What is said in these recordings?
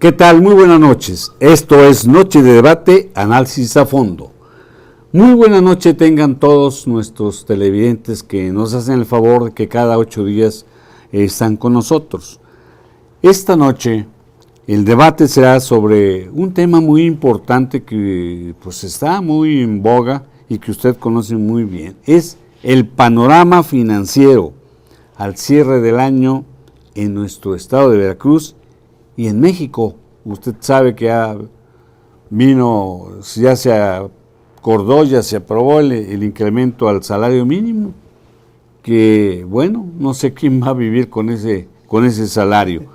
¿Qué tal? Muy buenas noches. Esto es Noche de Debate, Análisis a Fondo. Muy buena noche tengan todos nuestros televidentes que nos hacen el favor de que cada 8 días están con nosotros. Esta noche el debate será sobre un tema muy importante que pues está muy en boga y que usted conoce muy bien. Es el panorama financiero al cierre del año en nuestro estado de Veracruz y en México. Usted sabe que ya se acordó, ya se aprobó el incremento al salario mínimo, que bueno, no sé quién va a vivir con ese salario.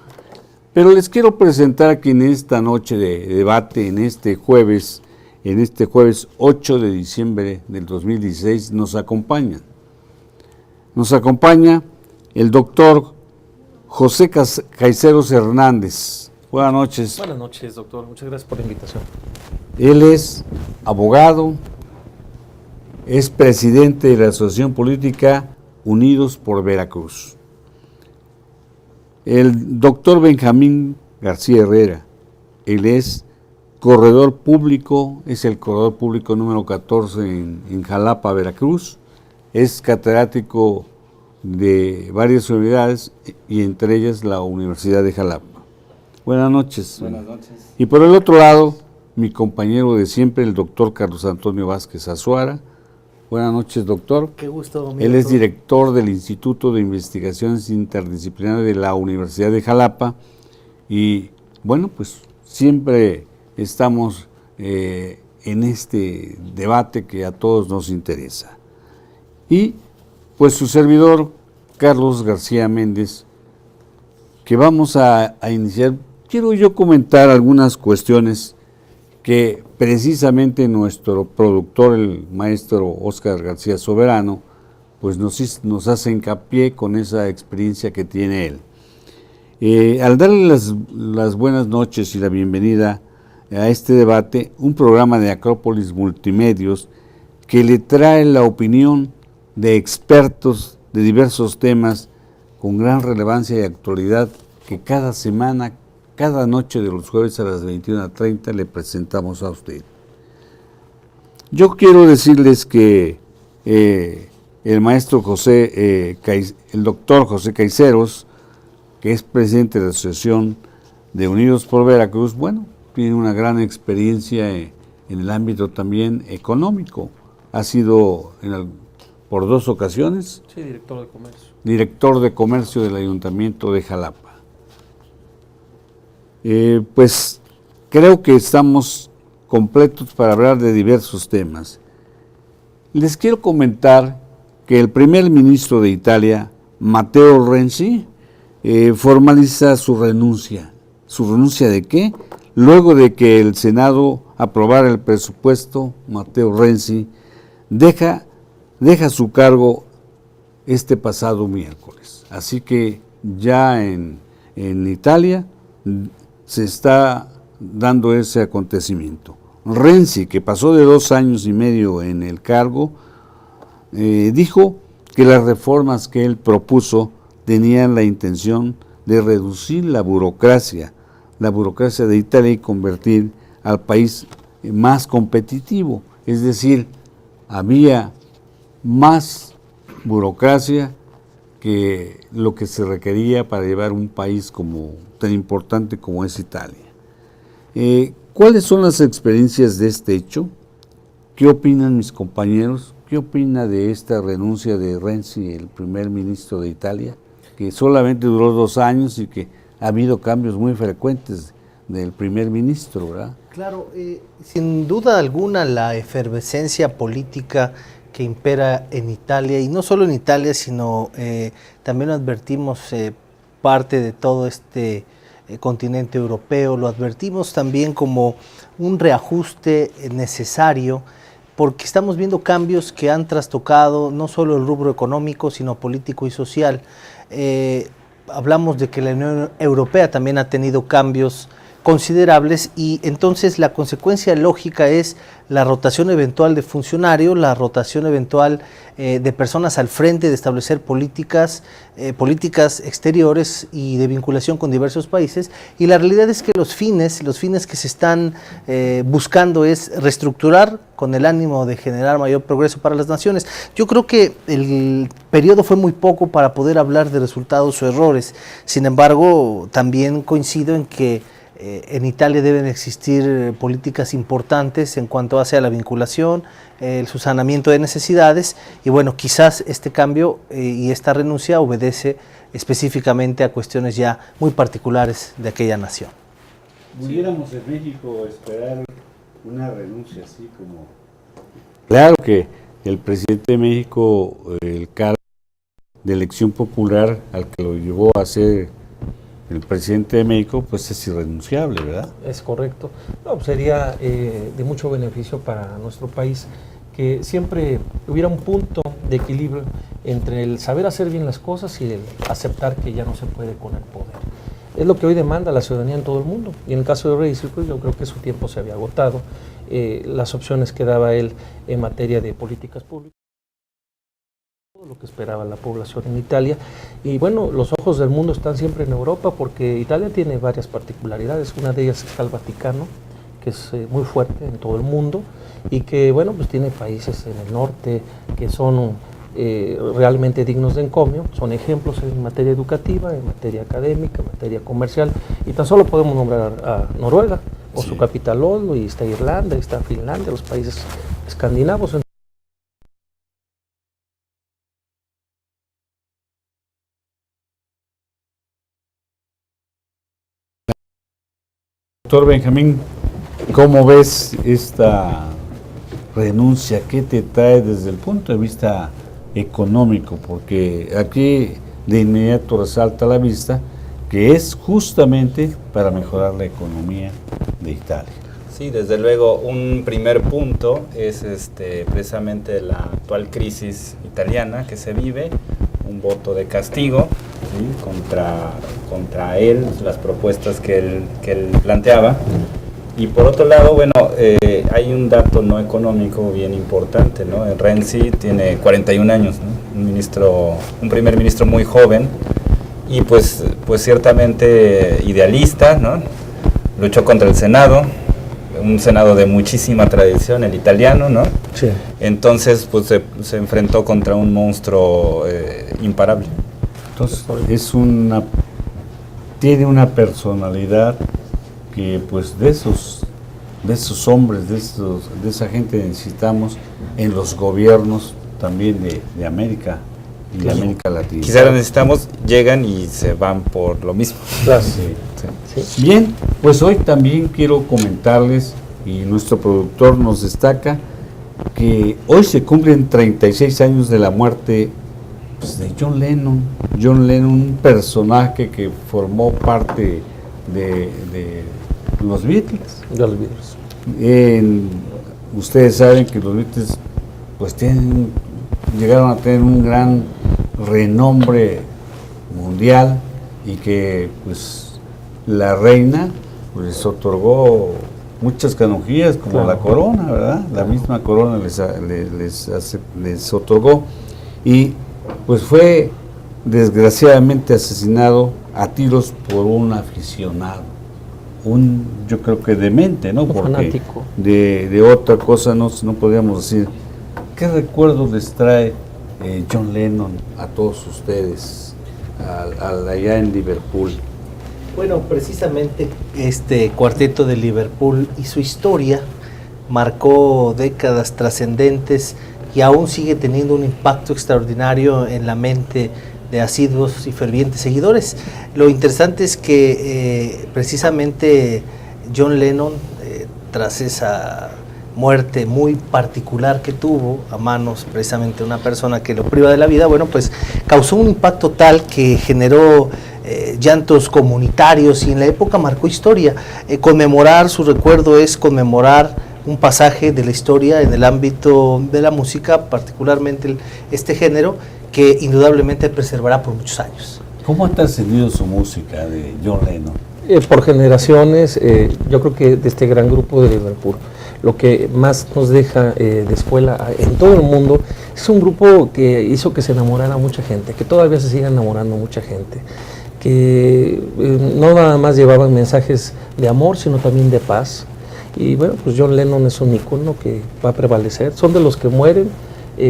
Pero les quiero presentar aquí en esta noche de debate, en este jueves 8 de diciembre del 2016, nos acompaña el doctor José Caiceros Hernández. Buenas noches. Buenas noches, doctor. Muchas gracias por la invitación. Él es abogado, es presidente de la Asociación Política Unidos por Veracruz. El doctor Benjamín García Herrera, él es corredor público, es el corredor público número 14 en Jalapa, Veracruz. Es catedrático de varias universidades y entre ellas la Universidad de Jalapa. Buenas noches. Buenas noches. Y por el otro lado, mi compañero de siempre, el doctor Carlos Antonio Vázquez Azuara. Buenas noches, doctor. Qué gusto. Él es director del Instituto de Investigaciones Interdisciplinarias de la Universidad de Jalapa y bueno, pues siempre estamos en este debate que a todos nos interesa. Y pues su servidor, Carlos García Méndez, que vamos a iniciar. Quiero yo comentar algunas cuestiones que precisamente nuestro productor, el maestro Óscar García Soberano, pues nos hace hincapié con esa experiencia que tiene él. Al darle las buenas noches y la bienvenida a este debate, un programa de Acrópolis Multimedios que le trae la opinión de expertos de diversos temas con gran relevancia y actualidad que cada semana, cada noche de los jueves a las 21:30 le presentamos a usted. Yo quiero decirles que el maestro el doctor José Caiceros, que es presidente de la Asociación de Unidos por Veracruz, bueno, tiene una gran experiencia en el ámbito también económico. Ha sido por 2 ocasiones. Sí, director de comercio. Director de comercio del Ayuntamiento de Jalapa. Pues creo que estamos completos para hablar de diversos temas. Les quiero comentar que el primer ministro de Italia, Matteo Renzi, formaliza su renuncia. ¿Su renuncia de qué? Luego de que el Senado aprobara el presupuesto, Matteo Renzi deja su cargo este pasado miércoles. Así que ya en Italia se está dando ese acontecimiento. Renzi, que pasó de 2 años y medio en el cargo, dijo que las reformas que él propuso tenían la intención de reducir la burocracia de Italia y convertir al país más competitivo. Es decir, había más burocracia que lo que se requería para llevar un país tan importante como es Italia. ¿Cuáles son las experiencias de este hecho? ¿Qué opinan mis compañeros? ¿Qué opina de esta renuncia de Renzi, el primer ministro de Italia, que solamente duró 2 años y que ha habido cambios muy frecuentes del primer ministro, ¿verdad? Claro, sin duda alguna la efervescencia política que impera en Italia, y no solo en Italia, sino también lo advertimos parte de todo este continente europeo, lo advertimos también como un reajuste necesario, porque estamos viendo cambios que han trastocado no solo el rubro económico, sino político y social. Hablamos de que la Unión Europea también ha tenido cambios considerables, y entonces la consecuencia lógica es la rotación eventual de funcionarios, la rotación eventual de personas al frente de establecer políticas exteriores y de vinculación con diversos países, y la realidad es que los fines que se están buscando es reestructurar con el ánimo de generar mayor progreso para las naciones. Yo creo que el periodo fue muy poco para poder hablar de resultados o errores. Sin embargo, también coincido en que en Italia deben existir políticas importantes en cuanto hace a la vinculación, el subsanamiento de necesidades, y bueno, quizás este cambio y esta renuncia obedece específicamente a cuestiones ya muy particulares de aquella nación. ¿Pudiéramos en México esperar una renuncia así como...? Claro que el presidente de México, el cargo de elección popular al que lo llevó a ser el presidente de México, pues es irrenunciable, ¿verdad? Es correcto. No, pues sería de mucho beneficio para nuestro país que siempre hubiera un punto de equilibrio entre el saber hacer bien las cosas y el aceptar que ya no se puede con el poder. Es lo que hoy demanda la ciudadanía en todo el mundo. Y en el caso de Rey, pues yo creo que su tiempo se había agotado. Las opciones que daba él en materia de políticas públicas, lo que esperaba la población en Italia. Y bueno, los ojos del mundo están siempre en Europa, porque Italia tiene varias particularidades. Una de ellas está el Vaticano, que es muy fuerte en todo el mundo, y que bueno, pues tiene países en el norte que son realmente dignos de encomio, son ejemplos en materia educativa, en materia académica, en materia comercial, y tan solo podemos nombrar a Noruega, o su capital Oslo, y está Irlanda, y está Finlandia, los países escandinavos. Doctor Benjamín, ¿cómo ves esta renuncia? ¿Qué te trae desde el punto de vista económico? Porque aquí de inmediato resalta a la vista que es justamente para mejorar la economía de Italia. Sí, desde luego, un primer punto es precisamente la actual crisis italiana que se vive, un voto de castigo, ¿sí?, contra él, las propuestas que él planteaba. Y por otro lado, bueno, hay un dato no económico bien importante, ¿no? Renzi tiene 41 años, ¿no? Un primer ministro muy joven y pues ciertamente idealista, ¿no? Luchó contra el Senado, un Senado de muchísima tradición, el italiano, ¿no? Sí. Entonces, pues se enfrentó contra un monstruo imparable. Entonces, tiene una personalidad que pues de esos hombres, de esa gente necesitamos en los gobiernos también de América y de América Latina. Quizás necesitamos, llegan y se van por lo mismo. Claro. Sí. Sí. Bien, pues hoy también quiero comentarles, y nuestro productor nos destaca, que hoy se cumplen 36 años de la muerte, pues, de John Lennon. John Lennon, un personaje que formó parte de los Beatles. De los Beatles. Ustedes saben que los Beatles pues llegaron a tener un gran renombre mundial, y que pues la reina pues les otorgó muchas canonjías, como claro, la corona, ¿verdad? La misma corona les otorgó, y pues fue desgraciadamente asesinado a tiros por un aficionado, yo creo que demente, ¿no? Porque fanático. De otra cosa no podríamos decir. ¿Qué recuerdos les trae John Lennon a todos ustedes allá en Liverpool? Bueno, precisamente este cuarteto de Liverpool y su historia marcó décadas trascendentes y aún sigue teniendo un impacto extraordinario en la mente de asiduos y fervientes seguidores. Lo interesante es que precisamente John Lennon, tras esa muerte muy particular que tuvo a manos precisamente de una persona que lo priva de la vida, bueno, pues causó un impacto tal que generó llantos comunitarios, y en la época marcó historia. Conmemorar su recuerdo es conmemorar un pasaje de la historia en el ámbito de la música, particularmente este género, que indudablemente preservará por muchos años. ¿Cómo ha trascendido su música de John Lennon? Por generaciones, yo creo que de este gran grupo de Liverpool, lo que más nos deja de escuela en todo el mundo es un grupo que hizo que se enamorara mucha gente, que todavía se sigue enamorando mucha gente, que no nada más llevaban mensajes de amor, sino también de paz. Y bueno, pues John Lennon es un ícono que va a prevalecer. Son de los que mueren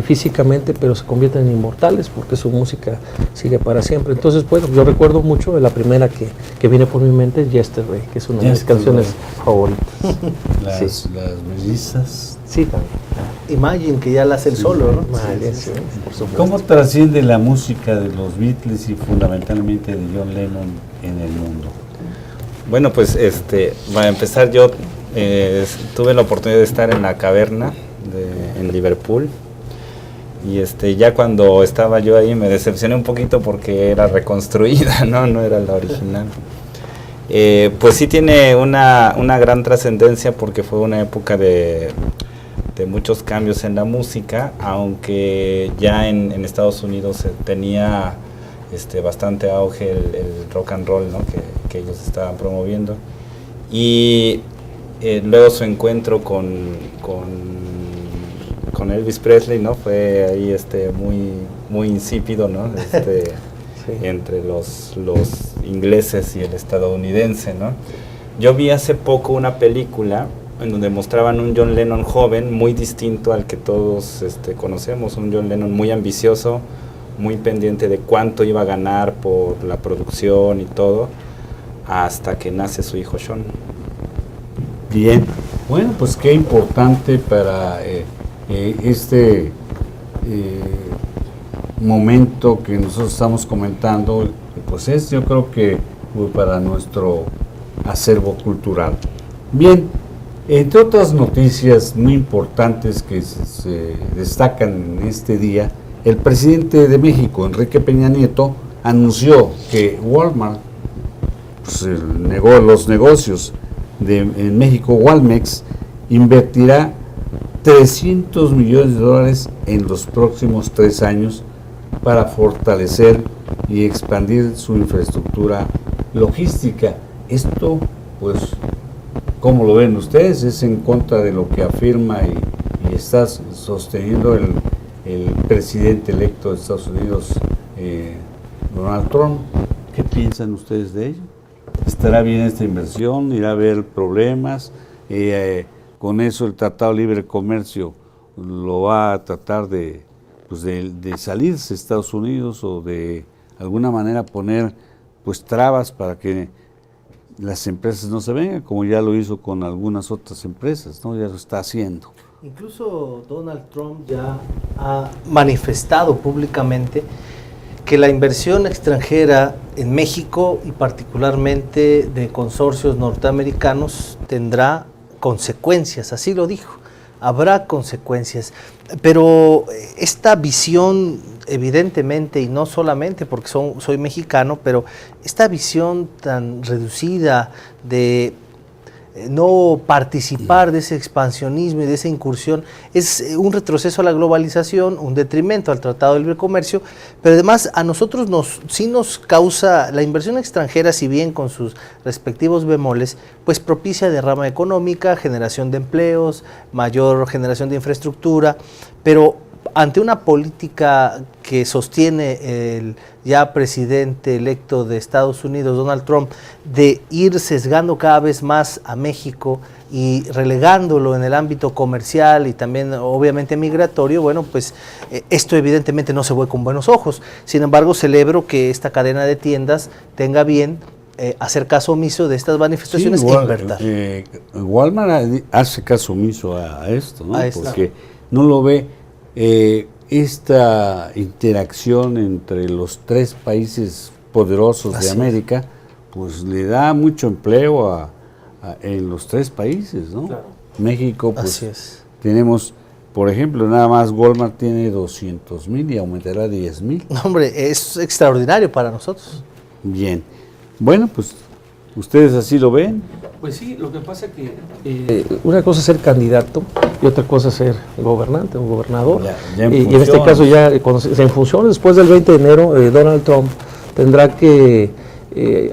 físicamente, pero se convierten en inmortales porque su música sigue para siempre. Entonces, bueno, yo recuerdo mucho, la primera que viene por mi mente es Yesterday, que es una de mis canciones favoritas. Las mellizas. Sí, también. Imagine, que ya la hace el solo, ¿no? Sí, por supuesto. ¿Cómo trasciende la música de los Beatles y fundamentalmente de John Lennon en el mundo? Bueno, pues para empezar, yo tuve la oportunidad de estar en la caverna en Liverpool. Y ya cuando estaba yo ahí me decepcioné un poquito porque era reconstruida, no era la original. Pues sí tiene una gran trascendencia porque fue una época de muchos cambios en la música, aunque ya en Estados Unidos tenía bastante auge el rock and roll, ¿no? que ellos estaban promoviendo. Y luego su encuentro con Elvis Presley, ¿no? Fue ahí muy insípido, ¿no? Sí. Entre los ingleses y el estadounidense, ¿no? Yo vi hace poco una película en donde mostraban un John Lennon joven, muy distinto al que todos conocemos, un John Lennon muy ambicioso, muy pendiente de cuánto iba a ganar por la producción y todo, hasta que nace su hijo Sean. Bien, bueno, pues qué importante para momento que nosotros estamos comentando, pues es, yo creo que para nuestro acervo cultural. Bien, entre otras noticias muy importantes que se destacan en este día, el presidente de México, Enrique Peña Nieto, anunció que Walmart, pues, negó los negocios en México, Walmex, invertirá $300 millones en los próximos 3 años para fortalecer y expandir su infraestructura logística. Esto, pues, ¿cómo lo ven ustedes? ¿Es en contra de lo que afirma y está sosteniendo el presidente electo de Estados Unidos, Donald Trump? ¿Qué piensan ustedes de ello? ¿Estará bien esta inversión? ¿Irá a haber problemas? Con eso el Tratado de Libre Comercio lo va a tratar de salirse Estados Unidos o de alguna manera poner pues trabas para que las empresas no se vengan, como ya lo hizo con algunas otras empresas, ¿no? Ya lo está haciendo. Incluso Donald Trump ya ha manifestado públicamente que la inversión extranjera en México y particularmente de consorcios norteamericanos tendrá consecuencias, así lo dijo, habrá consecuencias, pero esta visión evidentemente, y no solamente porque soy mexicano, pero esta visión tan reducida de no participar de ese expansionismo y de esa incursión es un retroceso a la globalización, un detrimento al Tratado de Libre Comercio, pero además a nosotros sí nos causa la inversión extranjera, si bien con sus respectivos bemoles, pues propicia derrama económica, generación de empleos, mayor generación de infraestructura, pero ante una política que sostiene el ya presidente electo de Estados Unidos, Donald Trump, de ir sesgando cada vez más a México y relegándolo en el ámbito comercial y también obviamente migratorio, bueno, pues esto evidentemente no se ve con buenos ojos. Sin embargo, celebro que esta cadena de tiendas tenga bien hacer caso omiso de estas manifestaciones e invertir. Walmart hace caso omiso a esto, ¿no? Porque no lo ve esta interacción entre los 3 países poderosos de América, pues le da mucho empleo en los 3 países, ¿no? Claro. México, pues tenemos, por ejemplo, nada más Walmart tiene 200,000 y aumentará a 10,000. No, hombre, es extraordinario para nosotros. Bien, bueno, pues ¿ustedes así lo ven? Pues sí, lo que pasa es que una cosa es ser candidato y otra cosa es ser gobernante o gobernador. Ya y en este caso ya en funciones, después del 20 de enero, Donald Trump tendrá que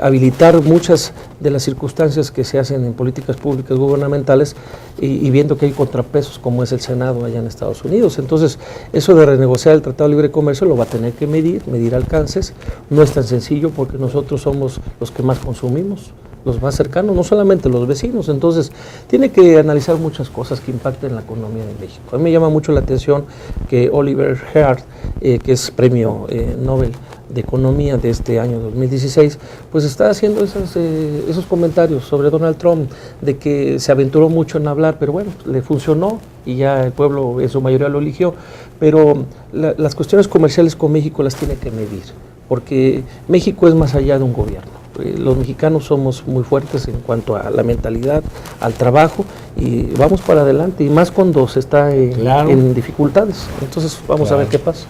habilitar muchas de las circunstancias que se hacen en políticas públicas gubernamentales y viendo que hay contrapesos como es el Senado allá en Estados Unidos. Entonces, eso de renegociar el Tratado de Libre Comercio lo va a tener que medir alcances. No es tan sencillo porque nosotros somos los que más consumimos, los más cercanos, no solamente los vecinos. Entonces, tiene que analizar muchas cosas que impacten la economía de México. A mí me llama mucho la atención que Oliver Hart, que es premio Nobel de Economía de este año 2016, pues está haciendo esos comentarios sobre Donald Trump, de que se aventuró mucho en hablar, pero bueno, le funcionó y ya el pueblo en su mayoría lo eligió, pero las cuestiones comerciales con México las tiene que medir, porque México es más allá de un gobierno. Los mexicanos somos muy fuertes en cuanto a la mentalidad, al trabajo, y vamos para adelante, y más cuando se está en dificultades. Entonces vamos a ver qué pasa.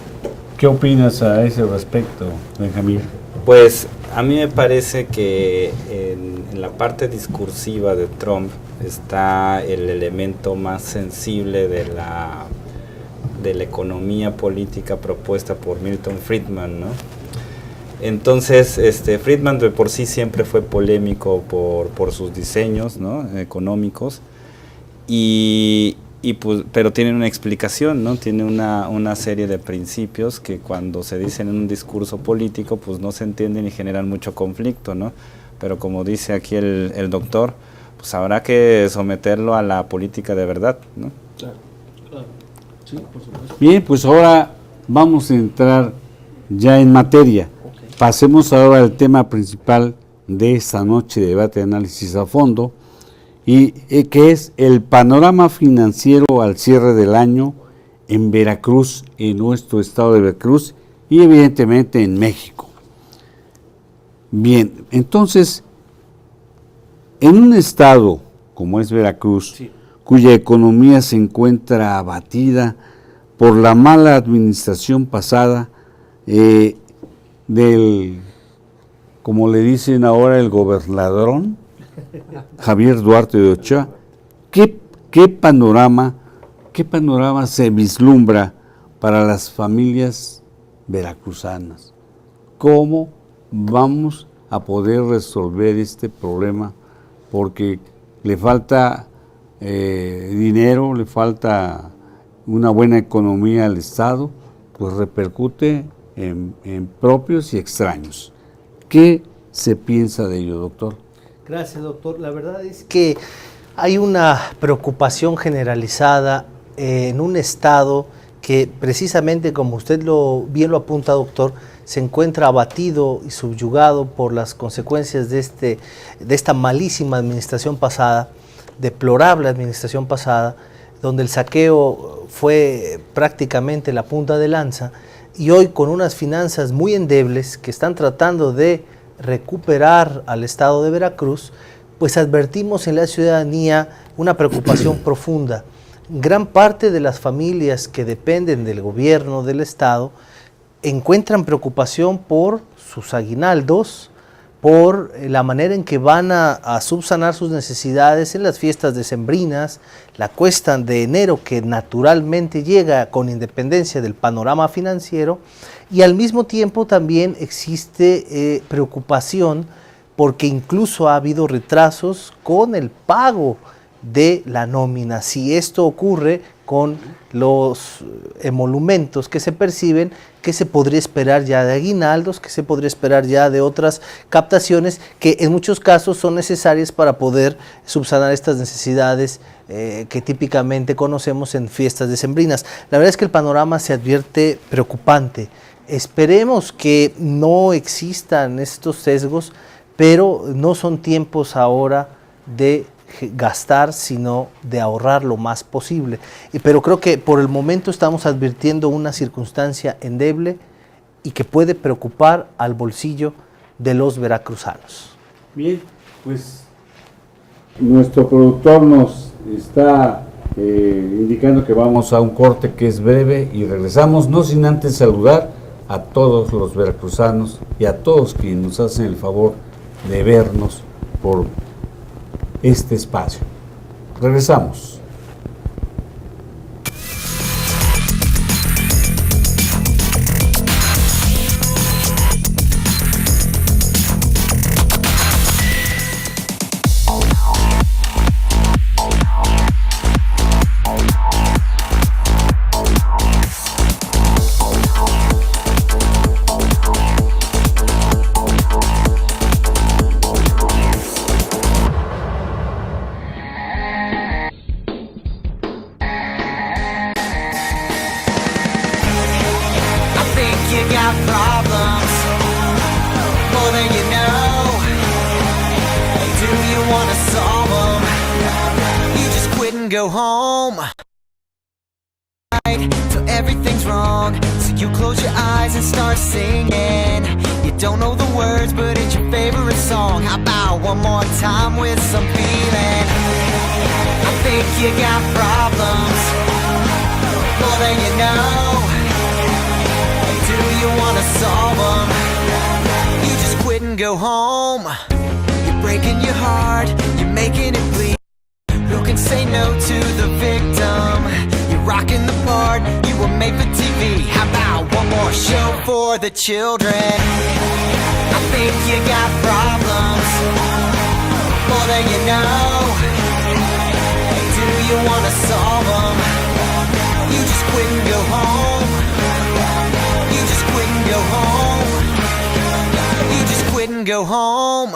¿Qué opinas a ese respecto, Benjamín? Pues a mí me parece que en la parte discursiva de Trump está el elemento más sensible de la economía política propuesta por Milton Friedman, ¿no? Entonces, Friedman de por sí siempre fue polémico por sus diseños, ¿no?, económicos, pues, pero tiene una explicación, ¿no? Tiene una serie de principios que cuando se dicen en un discurso político, pues no se entienden y generan mucho conflicto, ¿no? Pero como dice aquí el doctor, pues habrá que someterlo a la política de verdad, ¿no? Claro. Sí, por supuesto. Bien, pues ahora vamos a entrar ya en materia. Pasemos ahora al tema principal de esta noche de debate de análisis a fondo, y que es el panorama financiero al cierre del año en Veracruz, en nuestro estado de Veracruz, y evidentemente en México. Bien, entonces, en un estado como es Veracruz, sí, cuya economía se encuentra abatida por la mala administración pasada del, como le dicen ahora, el gobernadrón Javier Duarte de Ochoa, ¿qué panorama se vislumbra para las familias veracruzanas? ¿Cómo vamos a poder resolver este problema? Porque le falta dinero, le falta una buena economía al Estado, pues repercute en propios y extraños. ¿Qué se piensa de ello, doctor? Gracias, doctor. La verdad es que hay una preocupación generalizada en un estado que precisamente, como usted bien lo apunta, doctor, se encuentra abatido y subyugado por las consecuencias de esta malísima administración pasada, deplorable administración pasada, donde el saqueo fue prácticamente la punta de lanza, y hoy con unas finanzas muy endebles que están tratando de recuperar al estado de Veracruz, pues advertimos en la ciudadanía una preocupación profunda. Gran parte de las familias que dependen del gobierno del estado encuentran preocupación por sus aguinaldos, por la manera en que van a subsanar sus necesidades en las fiestas decembrinas, la cuesta de enero que naturalmente llega con independencia del panorama financiero, y al mismo tiempo también existe preocupación porque incluso ha habido retrasos con el pago de la nómina. Si esto ocurre con los emolumentos que se perciben, ¿qué se podría esperar ya de aguinaldos? ¿Qué se podría esperar ya de otras captaciones que en muchos casos son necesarias para poder subsanar estas necesidades que típicamente conocemos en fiestas decembrinas? La verdad es que el panorama se advierte preocupante. Esperemos que no existan estos sesgos, pero no son tiempos ahora de gastar, sino de ahorrar lo más posible. Pero creo que por el momento estamos advirtiendo una circunstancia endeble y que puede preocupar al bolsillo de los veracruzanos. Bien, pues nuestro productor nos está indicando que vamos a un corte que es breve y regresamos, no sin antes saludar a todos los veracruzanos y a todos quienes nos hacen el favor de vernos por este espacio. Regresamos. wanna solve them, you just quit and go home. So everything's wrong, so you close your eyes and start singing. You don't know the words, but it's your favorite song. How about one more time with some feeling? I think you got problems, more than you know. Do you wanna solve them? You just quit and go home. You're breaking your heart, you're making it bleed. Who can say no to the victim? You're rocking the part, you were made for TV. How about one more show for the children? I think you got problems, more than you know. Do you wanna solve them? You just quit and go home. You just quit and go home. You just quit and go home.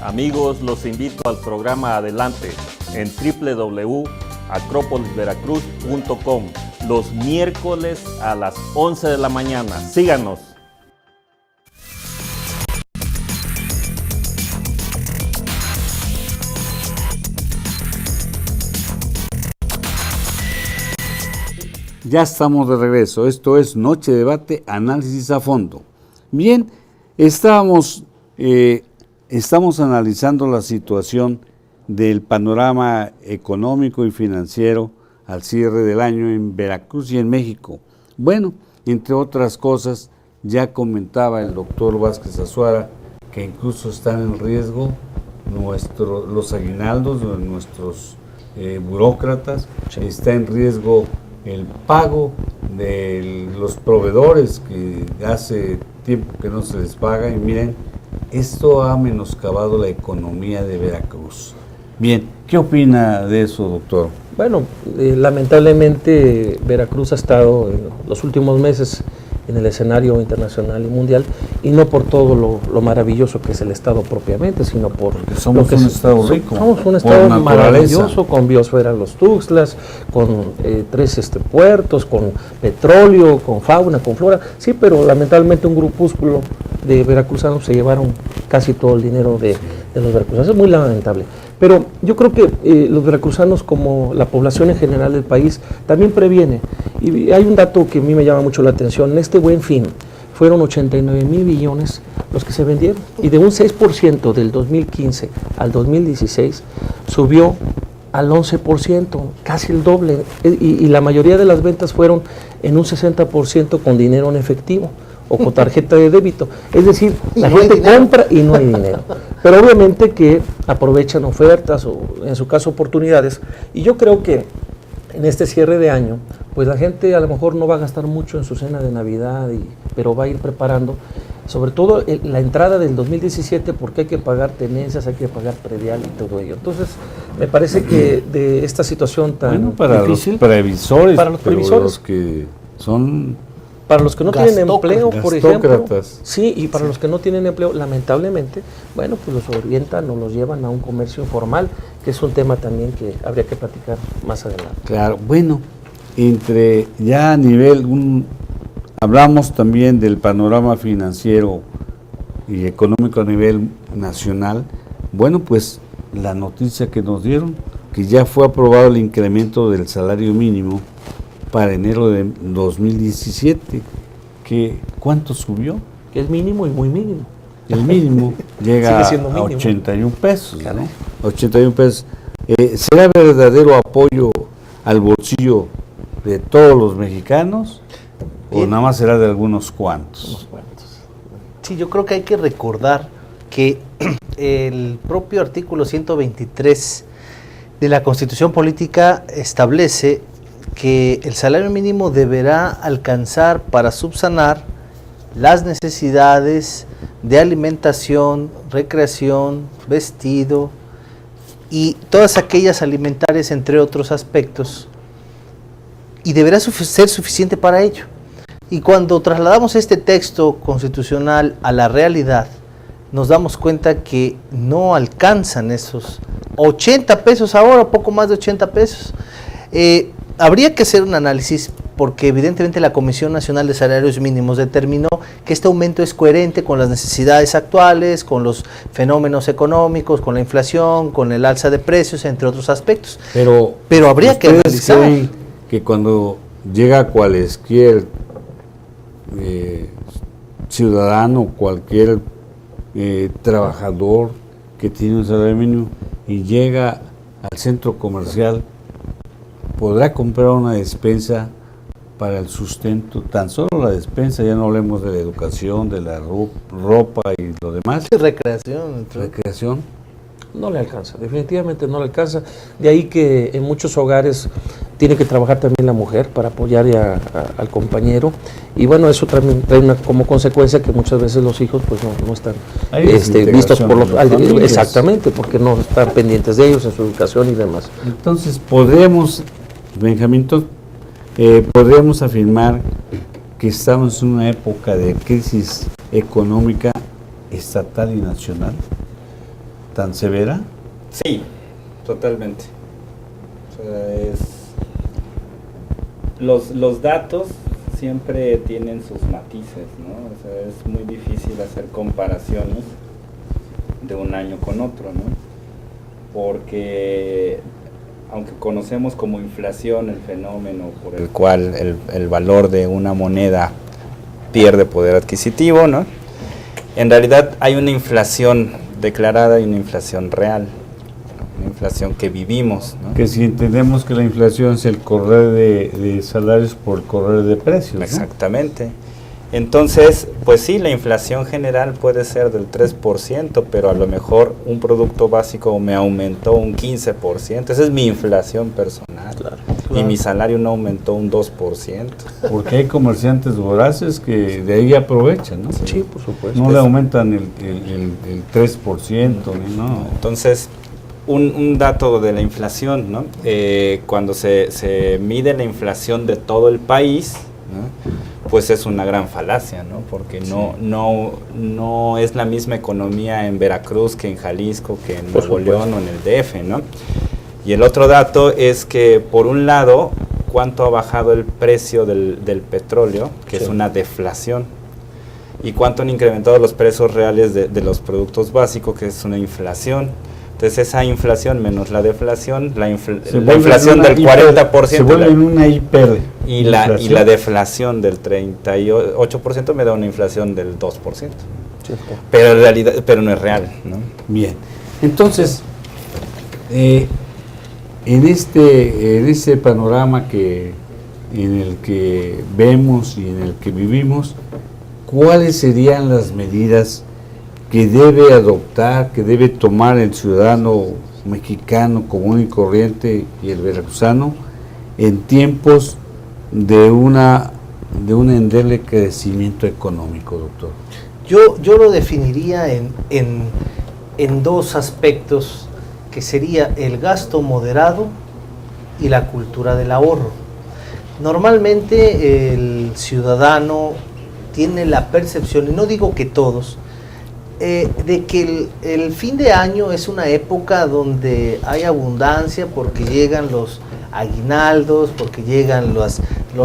Amigos, los invito al programa Adelante en www.acropolisveracruz.com los miércoles a las 11 de la mañana. Síganos. Ya estamos de regreso. Esto es Noche de Debate, análisis a fondo. Bien, estamos analizando la situación del panorama económico y financiero al cierre del año en Veracruz y en México. Bueno, entre otras cosas, ya comentaba el doctor Vázquez Azuara que incluso están en riesgo los aguinaldos de nuestros burócratas, está en riesgo el pago de los proveedores que hace tiempo que no se les paga, y miren, esto ha menoscabado la economía de Veracruz. Bien, ¿qué opina de eso, doctor? Bueno, lamentablemente Veracruz ha estado en los últimos meses en el escenario internacional y mundial, y no por todo lo maravilloso que es el estado propiamente, sino por somos un estado rico. Somos un estado maravilloso, con biosfera Los Tuxtlas, con 3 puertos, con petróleo, con fauna, con flora. Sí, pero lamentablemente un grupúsculo de veracruzanos se llevaron casi todo el dinero de los veracruzanos. Es muy lamentable. Pero yo creo que los veracruzanos, como la población en general del país, también previene. Y hay un dato que a mí me llama mucho la atención. En este Buen Fin fueron 89,000 billones los que se vendieron. Y de un 6% del 2015 al 2016 subió al 11%, casi el doble. Y la mayoría de las ventas fueron en un 60% con dinero en efectivo o con tarjeta de débito. Es decir, la gente compra y no hay dinero. Pero obviamente que aprovechan ofertas o en su caso oportunidades. Y yo creo que en este cierre de año, pues la gente a lo mejor no va a gastar mucho en su cena de Navidad, pero va a ir preparando, sobre todo la entrada del 2017, porque hay que pagar tenencias, hay que pagar predial y todo ello. Entonces, me parece que de esta situación tan difícil, los previsores, para los previsores, los que son... Para los que no tienen empleo, por ejemplo, sí, y para sí, los que no tienen empleo, lamentablemente, bueno, pues los orientan o los llevan a un comercio informal, que es un tema también que habría que platicar más adelante. Claro, bueno, ya a nivel, hablamos también del panorama financiero y económico a nivel nacional. Bueno, pues la noticia que nos dieron, que ya fue aprobado el incremento del salario mínimo para enero de 2017, ¿cuánto subió? Que es mínimo y muy mínimo. El mínimo llega a 81 pesos, ¿no? 81 pesos. ¿Será verdadero apoyo al bolsillo de todos los mexicanos? Bien. ¿O nada más será de algunos cuantos? Sí, yo creo que hay que recordar que el propio artículo 123 de la Constitución Política establece que el salario mínimo deberá alcanzar para subsanar las necesidades de alimentación, recreación, vestido y todas aquellas alimentarias, entre otros aspectos, y deberá ser suficiente para ello. Y cuando trasladamos este texto constitucional a la realidad, nos damos cuenta que no alcanzan esos 80 pesos ahora, poco más de 80 pesos. Habría que hacer un análisis porque evidentemente la Comisión Nacional de Salarios Mínimos determinó que este aumento es coherente con las necesidades actuales, con los fenómenos económicos, con la inflación, con el alza de precios, entre otros aspectos. Pero habría que ¿ustedes analizar creen que cuando llega cualquier ciudadano, cualquier trabajador que tiene un salario mínimo y llega al centro comercial, podrá comprar una despensa para el sustento? Tan solo la despensa, ya no hablemos de la educación, de la ropa y lo demás. Recreación. Recreación. No le alcanza, definitivamente no le alcanza. De ahí que en muchos hogares tiene que trabajar también la mujer para apoyar al compañero. Y bueno, eso también trae como consecuencia que muchas veces los hijos pues no están vistos por los... Exactamente, porque no están pendientes de ellos en su educación y demás. Entonces, podríamos, Benjamín, podríamos afirmar que estamos en una época de crisis económica estatal y nacional tan severa. Sí, totalmente. O sea, los datos siempre tienen sus matices, ¿no? O sea, es muy difícil hacer comparaciones de un año con otro, ¿no? Porque aunque conocemos como inflación el fenómeno por el cual el valor de una moneda pierde poder adquisitivo, ¿no? En realidad hay una inflación declarada y una inflación real, una inflación que vivimos, ¿no? Que si entendemos que la inflación es el correr de salarios por el correr de precios, ¿no? Exactamente. Entonces, pues sí, la inflación general puede ser del 3%, pero a lo mejor un producto básico me aumentó un 15%. Esa es mi inflación personal. Claro. Y mi salario no aumentó un 2%. Porque hay comerciantes voraces que de ahí aprovechan, ¿no? Sí, por supuesto. No le aumentan el 3%, ¿no? Entonces, un dato de la inflación, ¿no? Cuando se mide la inflación de todo el país, ¿no? Pues es una gran falacia, ¿no? Porque no es la misma economía en Veracruz que en Jalisco, que en Nuevo León o en el DF, ¿no? Y el otro dato es que, por un lado, cuánto ha bajado el precio del petróleo, que es una deflación, y cuánto han incrementado los precios reales de los productos básicos, que es una inflación. Entonces esa inflación menos la deflación, la inflación del 40%, se vuelve en una hiper y la deflación del 38% me da una inflación del 2%. Pero en realidad, pero no es real, ¿no? Bien. Entonces, en este panorama en el que vemos y en el que vivimos, ¿cuáles serían las medidas que debe adoptar, que debe tomar el ciudadano mexicano común y corriente y el veracruzano en tiempos de un endeble crecimiento económico, doctor? Yo lo definiría en dos aspectos, que sería el gasto moderado y la cultura del ahorro. Normalmente el ciudadano tiene la percepción, y no digo que todos, de que el fin de año es una época donde hay abundancia porque llegan los aguinaldos, porque llegan los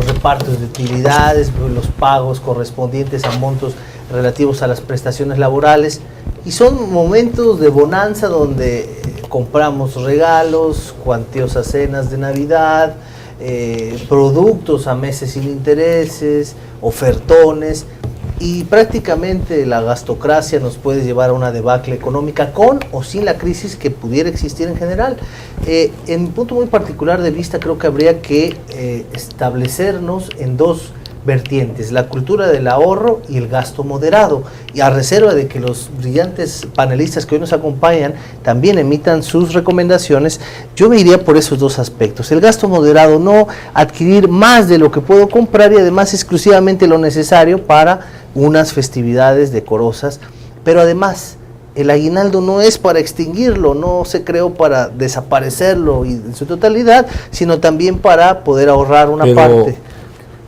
repartos de utilidades, los pagos correspondientes a montos relativos a las prestaciones laborales, y son momentos de bonanza donde compramos regalos, cuantiosas cenas de Navidad, productos a meses sin intereses, ofertones, y prácticamente la gastocracia nos puede llevar a una debacle económica con o sin la crisis que pudiera existir en general. En mi punto muy particular de vista, creo que habría que establecernos en dos vertientes: la cultura del ahorro y el gasto moderado, y a reserva de que los brillantes panelistas que hoy nos acompañan también emitan sus recomendaciones, yo me iría por esos dos aspectos. El gasto moderado, no adquirir más de lo que puedo comprar y además exclusivamente lo necesario para unas festividades decorosas, pero además el aguinaldo no es para extinguirlo, no se creó para desaparecerlo y en su totalidad, sino también para poder ahorrar una parte.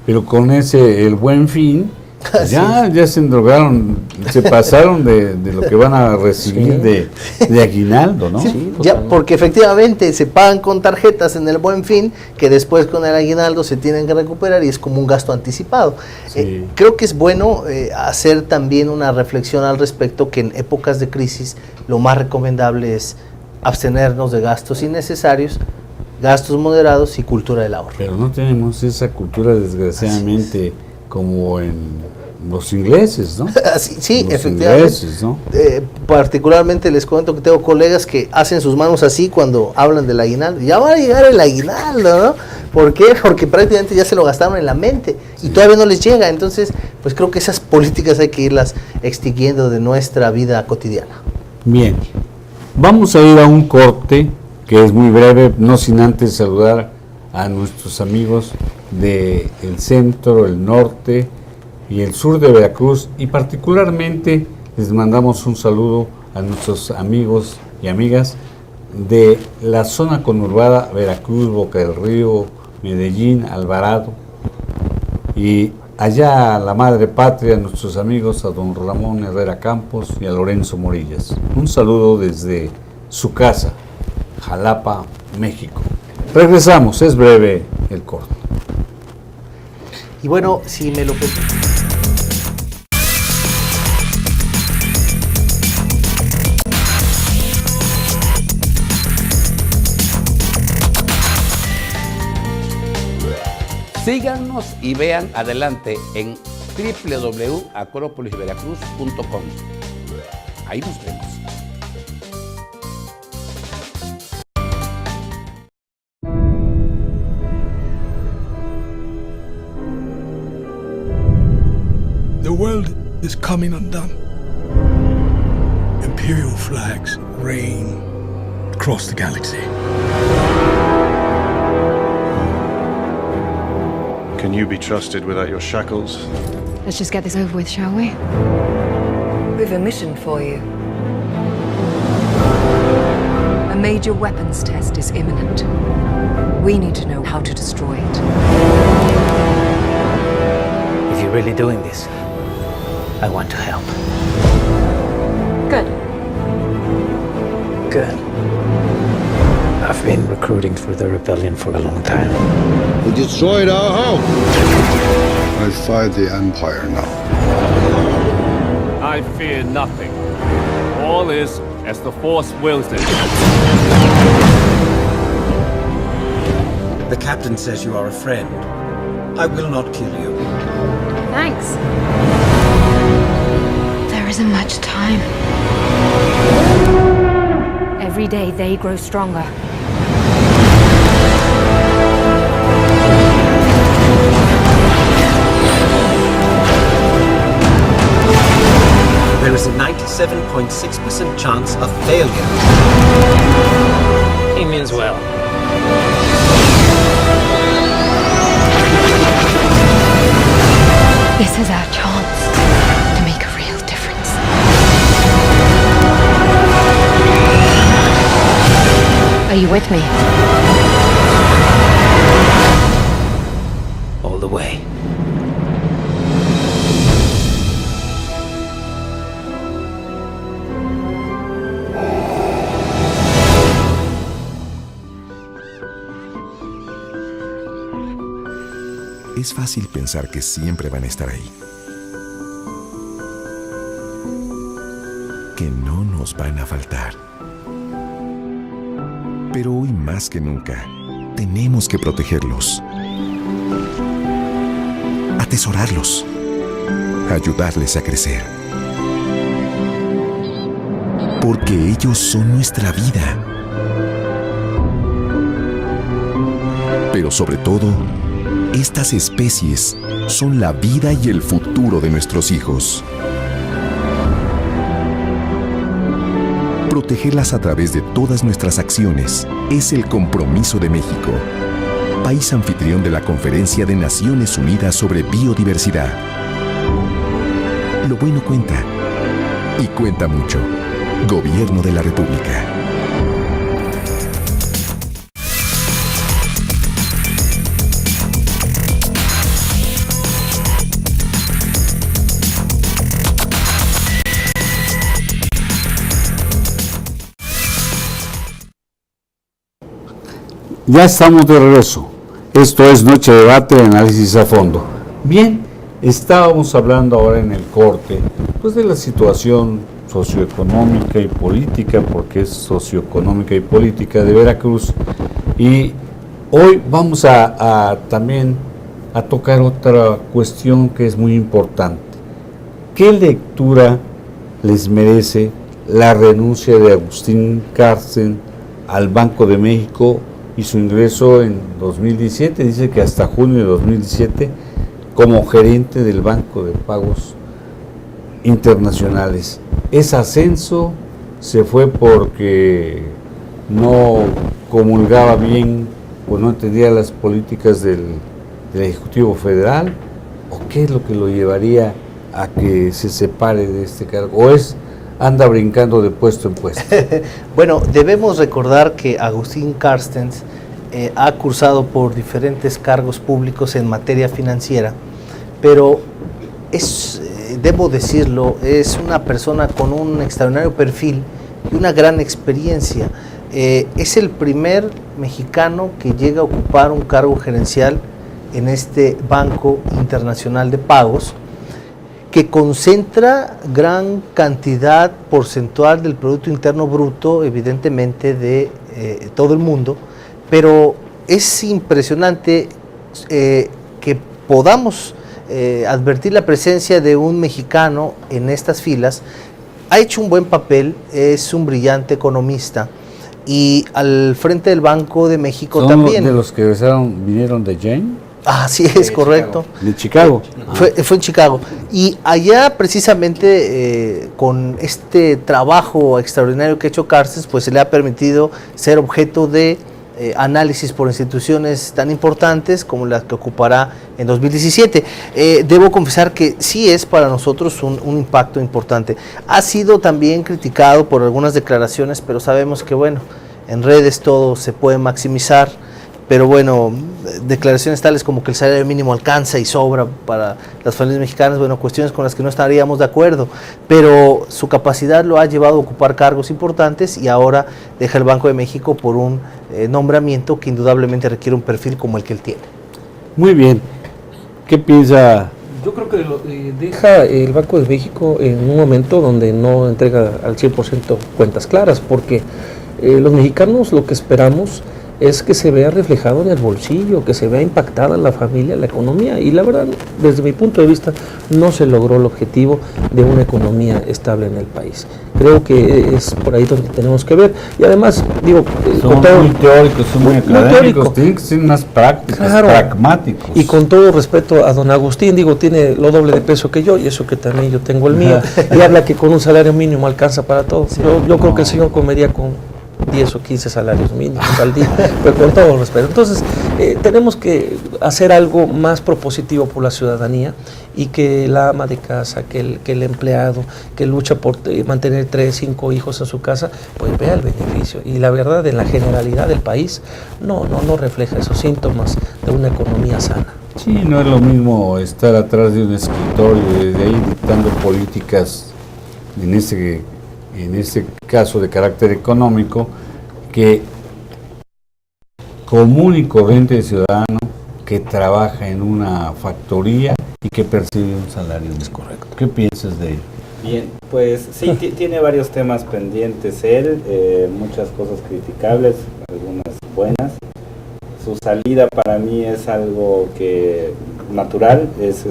Pero con el Buen Fin Así Ya se endrogaron, se pasaron de lo que van a recibir de aguinaldo, ¿no? Sí, ya, porque efectivamente se pagan con tarjetas en el Buen Fin, que después con el aguinaldo se tienen que recuperar y es como un gasto anticipado. Sí. Creo que es bueno hacer también una reflexión al respecto, que en épocas de crisis lo más recomendable es abstenernos de gastos innecesarios, gastos moderados y cultura del ahorro. Pero no tenemos esa cultura, desgraciadamente, como en los ingleses, ¿no? Sí, Los efectivamente. ingleses, ¿no? Particularmente les cuento que tengo colegas que hacen sus manos así cuando hablan del aguinaldo. Ya va a llegar el aguinaldo, ¿no? ¿Por qué? Porque prácticamente ya se lo gastaron en la mente y todavía no les llega. Entonces, pues creo que esas políticas hay que irlas extinguiendo de nuestra vida cotidiana. Bien, vamos a ir a un corte que es muy breve, no sin antes saludar a nuestros amigos del centro, el norte y el sur de Veracruz, y particularmente les mandamos un saludo a nuestros amigos y amigas de la zona conurbada Veracruz, Boca del Río, Medellín, Alvarado, y allá a la madre patria, a nuestros amigos, a don Ramón Herrera Campos y a Lorenzo Morillas. Un saludo desde su casa, Jalapa, México. Regresamos, es breve el corte. Y bueno, si me lo permiten. Síganos y vean adelante en www.acropolisveracruz.com. Ahí nos vemos. The world is coming undone. Imperial flags reign across the galaxy. Can you be trusted without your shackles? Let's just get this over with, shall we? We've a mission for you. A major weapons test is imminent. We need to know how to destroy it. If you're really doing this, I want to help. Good. Good. I've been recruiting for the rebellion for a long time. We destroyed our home. I fight the Empire now. I fear nothing. All is as the Force wills it. The captain says you are a friend. I will not kill you. Thanks. There isn't much time. Every day they grow stronger. There is a 97.6% chance of failure. He means well. This is our chance to make a real difference. Are you with me? All the way. Es fácil pensar que siempre van a estar ahí, que no nos van a faltar. Pero hoy más que nunca, tenemos que protegerlos, atesorarlos, ayudarles a crecer. Porque ellos son nuestra vida. Pero sobre todo, estas especies son la vida y el futuro de nuestros hijos. Protegerlas a través de todas nuestras acciones es el compromiso de México, país anfitrión de la Conferencia de Naciones Unidas sobre Biodiversidad. Lo bueno cuenta, y cuenta mucho. Gobierno de la República. Ya estamos de regreso. Esto es Noche de Debate, análisis a fondo. Bien, estábamos hablando ahora en el corte, pues de la situación socioeconómica y política, porque es socioeconómica y política de Veracruz. Y hoy vamos también a tocar otra cuestión que es muy importante. ¿Qué lectura les merece la renuncia de Agustín Carstens al Banco de México y su ingreso en 2017? Dice que hasta junio de 2017 como gerente del Banco de Pagos Internacionales. Ese ascenso se fue porque no comulgaba bien o no entendía las políticas del Ejecutivo Federal, o qué es lo que lo llevaría a que se separe de este cargo, o anda brincando de puesto en puesto. Bueno, debemos recordar que Agustín Carstens ha cursado por diferentes cargos públicos en materia financiera, pero debo decirlo, es una persona con un extraordinario perfil y una gran experiencia. Es el primer mexicano que llega a ocupar un cargo gerencial en este Banco Internacional de Pagos, que concentra gran cantidad porcentual del Producto Interno Bruto, evidentemente de todo el mundo, pero es impresionante que podamos advertir la presencia de un mexicano en estas filas. Ha hecho un buen papel, es un brillante economista, y al frente del Banco de México ¿Son también. de los que vinieron de Jane? Ah, sí, es correcto. De Chicago. Fue en Chicago. Y allá precisamente con este trabajo extraordinario que ha hecho Carstens, pues se le ha permitido ser objeto de análisis por instituciones tan importantes como las que ocupará en 2017. Debo confesar que sí es para nosotros un impacto importante. Ha sido también criticado por algunas declaraciones, pero sabemos que bueno, en redes todo se puede maximizar. Pero bueno, declaraciones tales como que el salario mínimo alcanza y sobra para las familias mexicanas, bueno, cuestiones con las que no estaríamos de acuerdo, pero su capacidad lo ha llevado a ocupar cargos importantes y ahora deja el Banco de México por un nombramiento que indudablemente requiere un perfil como el que él tiene. Muy bien. ¿Qué piensa? Yo creo que deja el Banco de México en un momento donde no entrega al 100% cuentas claras, porque los mexicanos lo que esperamos es que se vea reflejado en el bolsillo, que se vea impactada la familia, la economía, y la verdad, desde mi punto de vista, no se logró el objetivo de una economía estable en el país. Creo que es por ahí donde tenemos que ver, y además, digo, son muy teóricos, son muy académicos, tienen que ser más prácticos, claro, pragmáticos. Y con todo respeto a don Agustín, digo, tiene lo doble de peso que yo, y eso que también yo tengo el mío, y habla que con un salario mínimo alcanza para todo. Sí, yo creo que el señor comería con 10 o 15 salarios mínimos al día, pero con todo respeto. Entonces, tenemos que hacer algo más propositivo por la ciudadanía, y que la ama de casa, que el empleado que lucha por mantener 3, 5 hijos en su casa, pues vea el beneficio. Y la verdad, en la generalidad del país, no refleja esos síntomas de una economía sana. Sí, no es lo mismo estar atrás de un escritorio y de ahí dictando políticas en este caso de carácter económico, que común y corriente ciudadano que trabaja en una factoría y que percibe un salario. Es correcto. ¿Qué piensas de ello? Bien, pues sí, tiene varios temas pendientes él, muchas cosas criticables, algunas buenas. Su salida para mí es algo que natural, es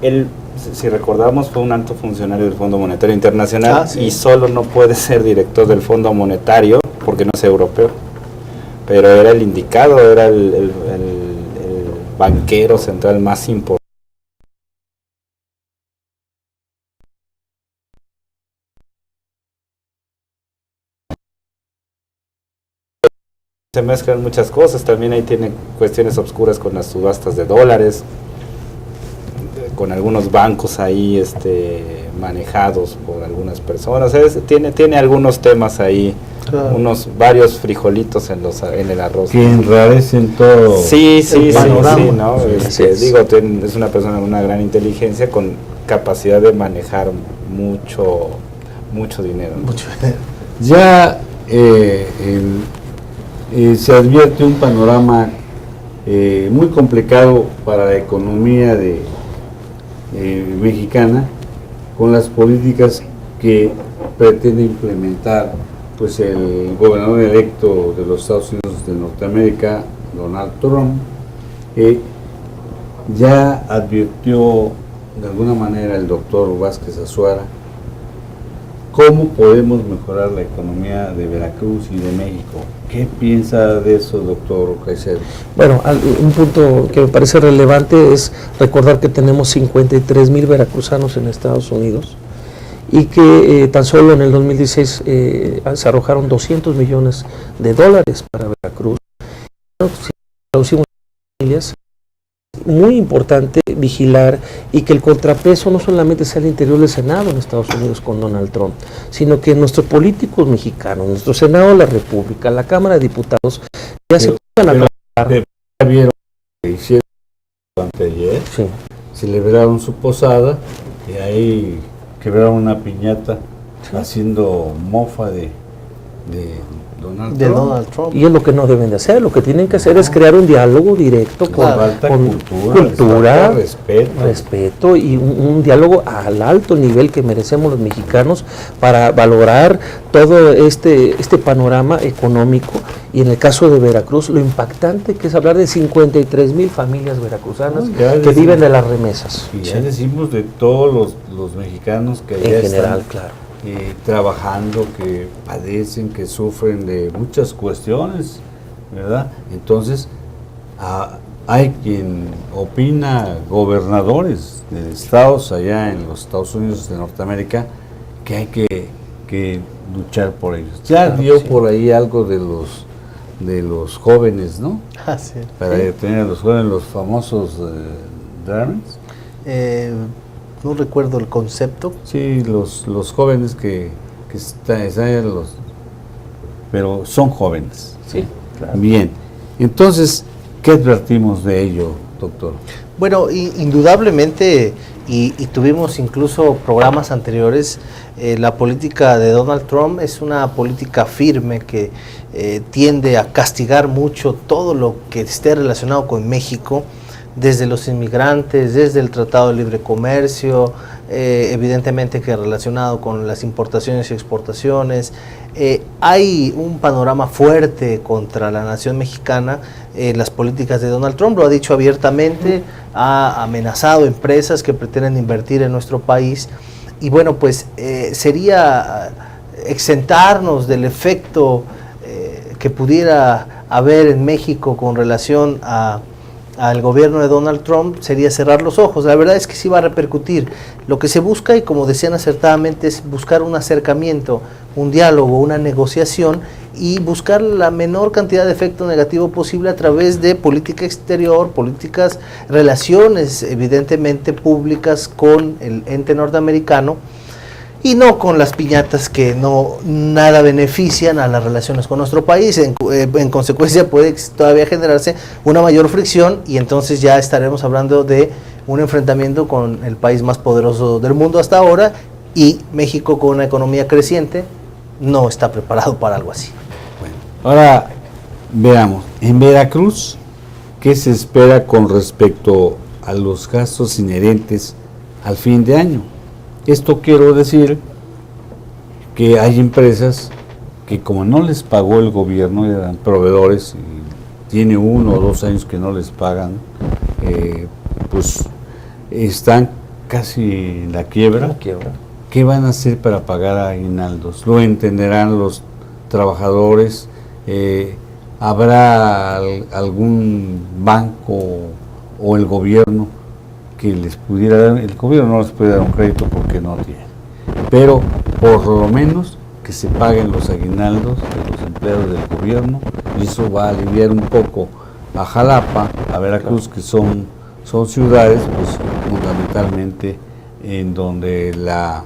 él, si recordamos, fue un alto funcionario del Fondo Monetario Internacional, sí, y solo no puede ser director del Fondo Monetario porque no es europeo, pero era el indicado, era el banquero central más importante. Se mezclan muchas cosas, también ahí tiene cuestiones obscuras con las subastas de dólares, con algunos bancos ahí manejados por algunas personas. Tiene algunos temas ahí, claro, varios frijolitos en el arroz. Que enrarecen todo. Sí, ¿no? Digo, es una persona con una gran inteligencia, con capacidad de manejar mucho dinero. Ya se advierte un panorama muy complicado para la economía mexicana, con las políticas que pretende implementar pues el gobernador electo de los Estados Unidos de Norteamérica, Donald Trump. Ya advirtió de alguna manera el doctor Vázquez Azuara cómo podemos mejorar la economía de Veracruz y de México. ¿Qué piensa de eso, doctor Caicedo? Bueno, un punto que me parece relevante es recordar que tenemos 53,000 veracruzanos en Estados Unidos y que tan solo en el 2016 se arrojaron $200 millones para Veracruz. Si traducimos familias, muy importante vigilar y que el contrapeso no solamente sea el interior del Senado en Estados Unidos con Donald Trump, sino que nuestros políticos mexicanos, nuestro Senado de la República, la Cámara de Diputados, ya se pongan a trabajar. ¿Vieron que hicieron anteayer? Sí. Celebraron su posada y ahí quebraron una piñata haciendo mofa de Donald Trump. Y es lo que no deben de hacer. Lo que tienen que hacer es crear un diálogo directo con cultura, respeto y un diálogo al alto nivel que merecemos los mexicanos para valorar todo este panorama económico. Y en el caso de Veracruz, lo impactante que es hablar de 53,000 familias veracruzanas que viven de las remesas. Y ya decimos de todos los mexicanos que en general, claro, trabajando, que padecen, que sufren de muchas cuestiones, ¿verdad? Entonces, hay quien opina, gobernadores de estados allá en los Estados Unidos de Norteamérica, que hay que luchar por ellos. Ya dio por ahí algo de los jóvenes, ¿no? Sí. Para tener a los jóvenes, los famosos Darwins. No recuerdo el concepto. Sí, los jóvenes que están pero son jóvenes. Sí, claro. Bien, entonces, ¿qué advertimos de ello, doctor? Bueno, indudablemente, y tuvimos incluso programas anteriores, la política de Donald Trump es una política firme que tiende a castigar mucho todo lo que esté relacionado con México, desde los inmigrantes, desde el Tratado de Libre Comercio, evidentemente que relacionado con las importaciones y exportaciones. Hay un panorama fuerte contra la nación mexicana, las políticas de Donald Trump, lo ha dicho abiertamente, ha amenazado empresas que pretenden invertir en nuestro país, y bueno, pues sería exentarnos del efecto que pudiera haber en México con relación al gobierno de Donald Trump, sería cerrar los ojos. La verdad es que sí va a repercutir. Lo que se busca, y como decían acertadamente, es buscar un acercamiento, un diálogo, una negociación, y buscar la menor cantidad de efecto negativo posible a través de política exterior, políticas, relaciones evidentemente públicas con el ente norteamericano, y no con las piñatas que nada benefician a las relaciones con nuestro país. En consecuencia puede todavía generarse una mayor fricción, y entonces ya estaremos hablando de un enfrentamiento con el país más poderoso del mundo hasta ahora, y México, con una economía creciente, no está preparado para algo así. Bueno, ahora veamos, en Veracruz, ¿qué se espera con respecto a los gastos inherentes al fin de año? Esto quiero decir que hay empresas que, como no les pagó el gobierno, eran proveedores, y tiene 1 o 2 años que no les pagan, pues están casi en la quiebra. ¿Qué van a hacer para pagar aguinaldos? Lo entenderán los trabajadores. ¿Habrá algún banco o el gobierno que les pudiera dar? El gobierno no les puede dar un crédito porque no tiene, pero por lo menos que se paguen los aguinaldos de los empleados del gobierno, y eso va a aliviar un poco a Jalapa, a Veracruz, que son ciudades pues fundamentalmente en donde la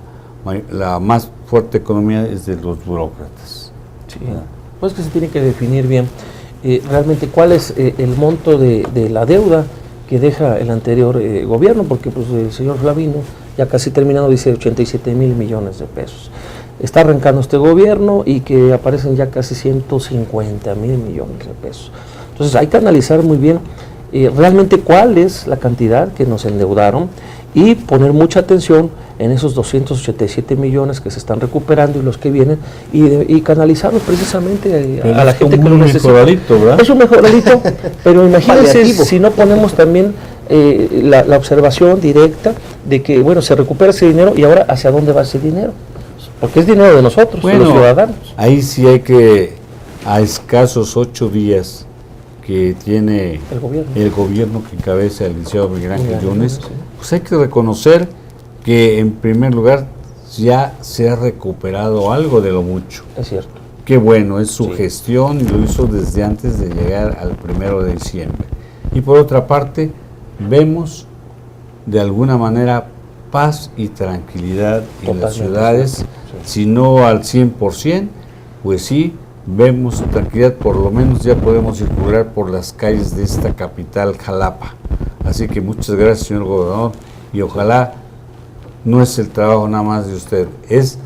más fuerte economía es de los burócratas. Sí. Pues que se tiene que definir bien realmente cuál es el monto de la deuda que deja el anterior gobierno, porque pues el señor Flavino, ya casi terminado, dice 87,000 millones de pesos. está arrancando este gobierno y que aparecen ya casi 150,000 millones de pesos. Entonces hay que analizar muy bien realmente cuál es la cantidad que nos endeudaron y poner mucha atención en esos 287 millones que se están recuperando y los que vienen y canalizarlos precisamente a la gente que lo necesita. ¿Verdad? Es un mejoradito, pero imagínense si no ponemos también la observación directa de que, bueno, se recupera ese dinero y ahora hacia dónde va ese dinero. Porque es dinero de nosotros, de los ciudadanos. Ahí sí hay que, a escasos 8 días que tiene el gobierno que encabeza el licenciado Miguel Ángel Yunes, pues hay que reconocer que en primer lugar ya se ha recuperado algo de lo mucho. Es cierto. Qué bueno, es su gestión y lo hizo desde antes de llegar al 1 de diciembre. Y por otra parte, vemos de alguna manera paz y tranquilidad en las ciudades, si no al 100%, pues sí, vemos tranquilidad, por lo menos ya podemos circular por las calles de esta capital, Jalapa. Así que muchas gracias, señor gobernador, y ojalá no es el trabajo nada más de usted, es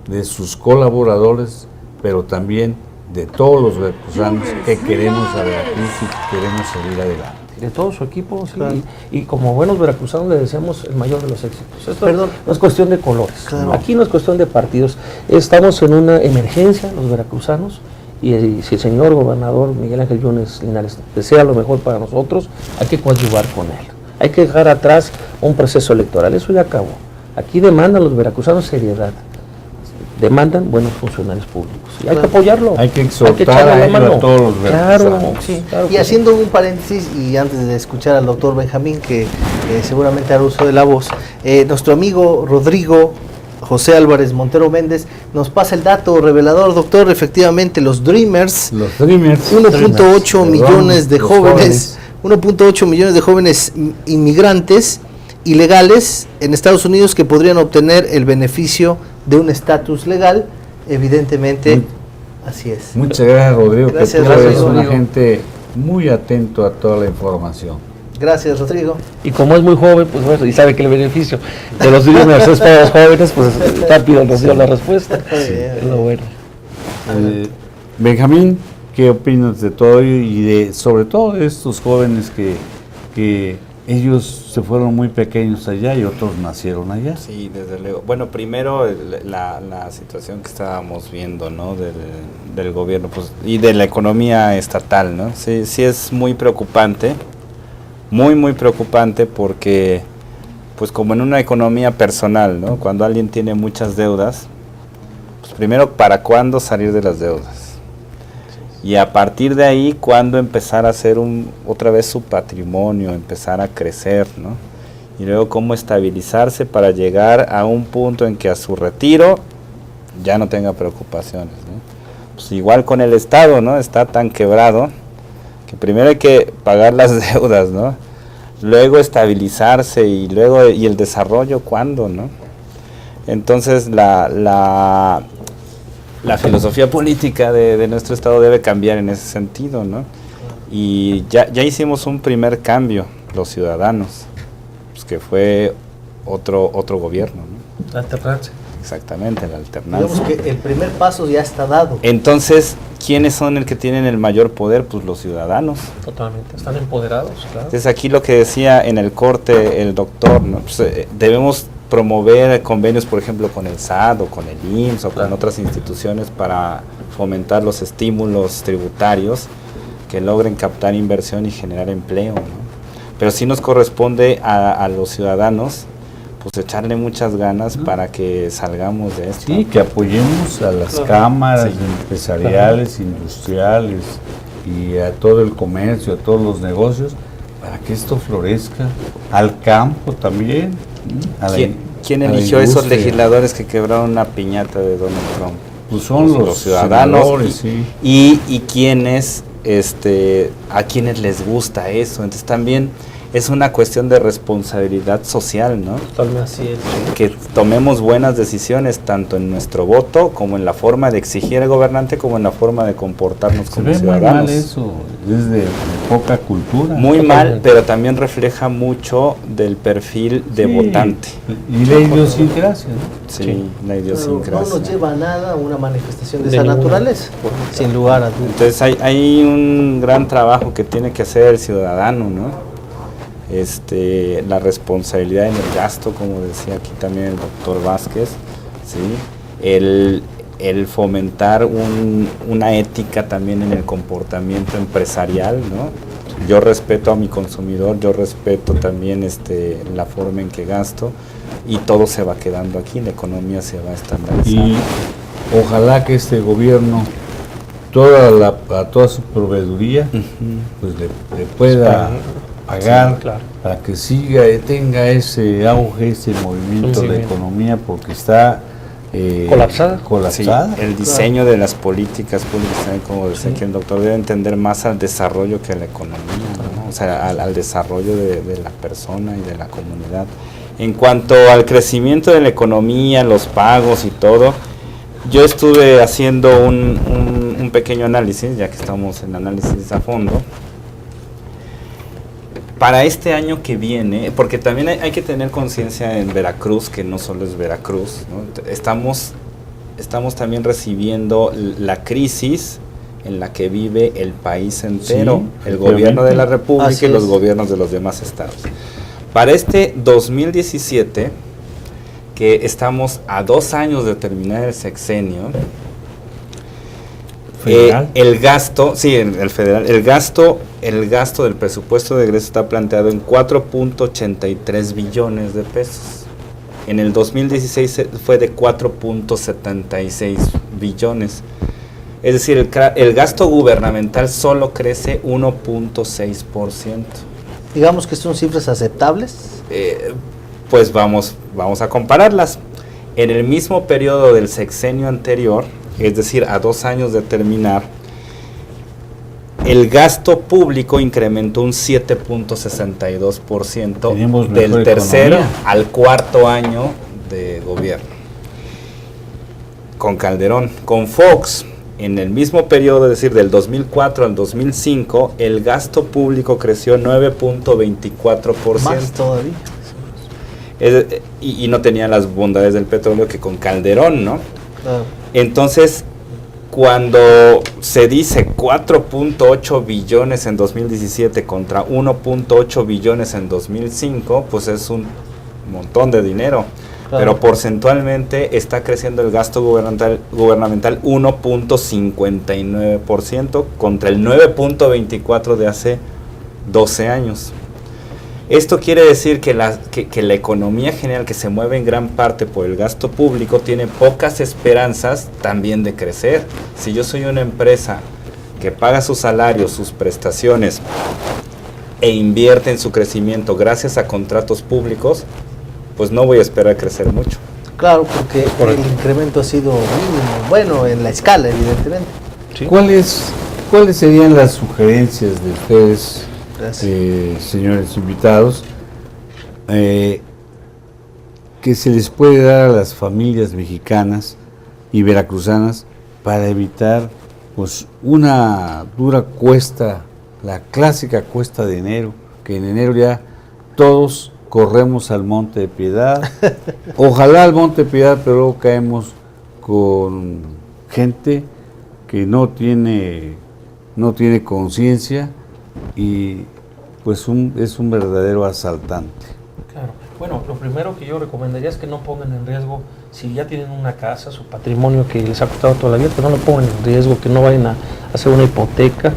de sus colaboradores, pero también de todos los veracruzanos que queremos a Veracruz y que queremos salir adelante. De todo su equipo, sí, y como buenos veracruzanos le deseamos el mayor de los éxitos. Esto no es cuestión de colores, aquí no es cuestión de partidos, estamos en una emergencia los veracruzanos y si el señor gobernador Miguel Ángel Yunes Linares desea lo mejor para nosotros, hay que coadyuvar con él, hay que dejar atrás un proceso electoral, eso ya acabó. Aquí demandan los veracruzanos seriedad, demandan buenos funcionarios públicos y hay que apoyarlo. Hay que exhortar a todos los veracruzanos. Claro, y haciendo un paréntesis y antes de escuchar al doctor Benjamín, que seguramente hará uso de la voz, nuestro amigo Rodrigo José Álvarez Montero Méndez nos pasa el dato revelador, doctor. Efectivamente, los Dreamers 1.8 millones de jóvenes, 1.8 millones de jóvenes inmigrantes ilegales en Estados Unidos que podrían obtener el beneficio de un estatus legal, evidentemente, así es. Muchas gracias, Rodrigo, Gracias, que tú eres Rodrigo. una gente muy atento a toda la información. Gracias, Rodrigo. Y como es muy joven, pues bueno, y sabe que el beneficio de los Dreamers es para los jóvenes, pues rápido nos dio la respuesta. Es lo bueno. Benjamín, ¿qué opinas de todo ello y de, sobre todo de estos jóvenes que ellos se fueron muy pequeños allá y otros nacieron allá? Sí, desde luego. Bueno, primero la situación que estábamos viendo, ¿no? del gobierno, pues, y de la economía estatal, ¿no? Sí es muy preocupante, muy preocupante, porque pues como en una economía personal, ¿no? Cuando alguien tiene muchas deudas, pues primero, ¿para cuándo salir de las deudas? Y a partir de ahí, ¿cuándo empezar a hacer otra vez su patrimonio, empezar a crecer, ¿no? Y luego, ¿cómo estabilizarse para llegar a un punto en que a su retiro ya no tenga preocupaciones, ¿no? Pues igual con el Estado, ¿no? Está tan quebrado que primero hay que pagar las deudas, ¿no? Luego estabilizarse y luego el desarrollo, ¿cuándo, no? Entonces la filosofía política de nuestro Estado debe cambiar en ese sentido, ¿no? Y ya hicimos un primer cambio, los ciudadanos, pues que fue otro gobierno, ¿no? La alternancia. Exactamente, la alternancia. Digamos que el primer paso ya está dado. Entonces, ¿quiénes son el que tienen el mayor poder? Pues los ciudadanos. Totalmente, están empoderados, claro. Entonces aquí lo que decía en el corte el doctor, ¿no? Pues, debemos promover convenios, por ejemplo, con el SAT o con el IMSS o con otras instituciones para fomentar los estímulos tributarios que logren captar inversión y generar empleo, ¿no? Pero sí nos corresponde a los ciudadanos pues echarle muchas ganas para que salgamos de esto. Sí, que apoyemos a las cámaras empresariales, industriales y a todo el comercio, a todos los negocios, para que esto florezca, al campo también. ¿Quién eligió esos legisladores que quebraron una piñata de Donald Trump? Pues son los ciudadanos sí. y quienes, a quienes les gusta eso. Entonces también es una cuestión de responsabilidad social, ¿no? Totalmente así es. Que tomemos buenas decisiones tanto en nuestro voto como en la forma de exigir al gobernante como en la forma de comportarnos como ciudadanos. Muy mal eso, es de poca cultura. Muy mal, pero también refleja mucho del perfil de votante. Y la idiosincrasia, ¿no? Sí, la idiosincrasia. No nos lleva a nada una manifestación de esa naturaleza, sin lugar a dudas. Entonces hay un gran trabajo que tiene que hacer el ciudadano, ¿no? La responsabilidad en el gasto, como decía aquí también el doctor Vázquez, ¿sí? El fomentar una ética también en el comportamiento empresarial, ¿no? Yo respeto a mi consumidor, yo respeto también la forma en que gasto, y todo se va quedando aquí, la economía se va estandarizando. Y ojalá que este gobierno, a toda su proveeduría, pues le pueda pagar, para que tenga ese auge, ese movimiento de economía, porque está colapsada. Sí, el diseño de las políticas públicas, como decía aquí el doctor, debe entender más al desarrollo que a la economía, ¿no? O sea, al desarrollo de la persona y de la comunidad. En cuanto al crecimiento de la economía, los pagos y todo, yo estuve haciendo un pequeño análisis, ya que estamos en análisis a fondo, para este año que viene, porque también hay que tener conciencia en Veracruz, que no solo es Veracruz, ¿no? Estamos también recibiendo la crisis en la que vive el país entero, sí, el gobierno de la República y los gobiernos de los demás estados. Para este 2017, que estamos a 2 años de terminar el sexenio, el gasto, sí, el federal, el gasto del presupuesto de egreso está planteado en 4.83 billones de pesos. En el 2016 fue de 4.76 billones. Es decir, el gasto gubernamental solo crece 1.6%. Digamos que son cifras aceptables. Pues vamos a compararlas. En el mismo periodo del sexenio anterior, es decir, a 2 años de terminar, el gasto público incrementó un 7.62% del tercero al cuarto año de gobierno. Con Calderón. Con Fox, en el mismo periodo, es decir, del 2004 al 2005, el gasto público creció 9.24%. Más todavía. Y no tenía las bondades del petróleo que con Calderón, ¿no? Entonces, cuando se dice 4.8 billones en 2017 contra 1.8 billones en 2005, pues es un montón de dinero. Pero porcentualmente está creciendo el gasto gubernamental 1.59% contra el 9.24% de hace 12 años. Esto quiere decir que la economía general, que se mueve en gran parte por el gasto público, tiene pocas esperanzas también de crecer. Si yo soy una empresa que paga sus salarios, sus prestaciones e invierte en su crecimiento gracias a contratos públicos, pues no voy a esperar crecer mucho. Claro, porque el incremento ha sido mínimo, bueno, en la escala, evidentemente. ¿Sí? ¿Cuáles serían las sugerencias de ustedes, señores invitados, que se les puede dar a las familias mexicanas y veracruzanas para evitar pues una dura cuesta, la clásica cuesta de enero, que en enero ya todos corremos al Monte de Piedad, ojalá al Monte de Piedad, pero luego caemos con gente que no tiene conciencia y pues es un verdadero asaltante. Claro. Bueno, lo primero que yo recomendaría es que no pongan en riesgo, si ya tienen una casa, su patrimonio que les ha costado toda la vida, que no lo pongan en riesgo, que no vayan a hacer una hipoteca,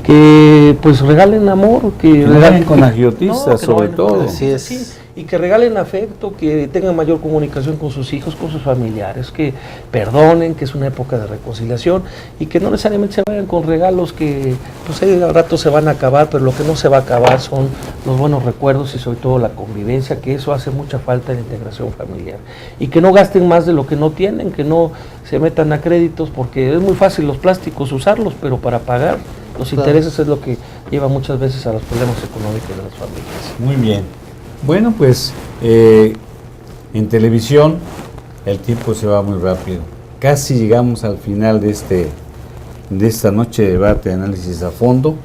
que pues regalen amor, que regalen con agiotistas, sobre todo. Así es. Sí, y que regalen afecto, que tengan mayor comunicación con sus hijos, con sus familiares, que perdonen, que es una época de reconciliación y que no necesariamente se vayan con regalos que pues al rato se van a acabar, pero lo que no se va a acabar son los buenos recuerdos y sobre todo la convivencia, que eso hace mucha falta en la integración familiar. Y que no gasten más de lo que no tienen, que no se metan a créditos, porque es muy fácil los plásticos usarlos, pero para pagar Los Claro. intereses es lo que lleva muchas veces a los problemas económicos de las familias. Muy bien. Bueno, pues en televisión el tiempo se va muy rápido. Casi llegamos al final de esta noche de debate, de análisis a fondo,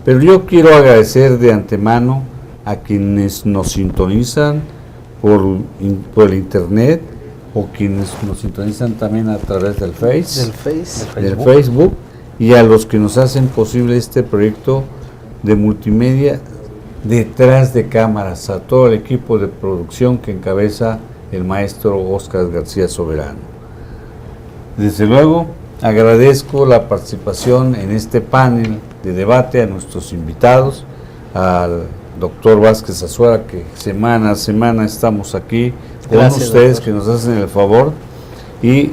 pero yo quiero agradecer de antemano a quienes nos sintonizan por el internet o quienes nos sintonizan también a través del Facebook, y a los que nos hacen posible este proyecto de multimedia detrás de cámaras, a todo el equipo de producción que encabeza el maestro Óscar García Soberano. Desde luego, agradezco la participación en este panel de debate a nuestros invitados, al doctor Vázquez Azuara, que semana a semana estamos aquí con ustedes, doctor, que nos hacen el favor, y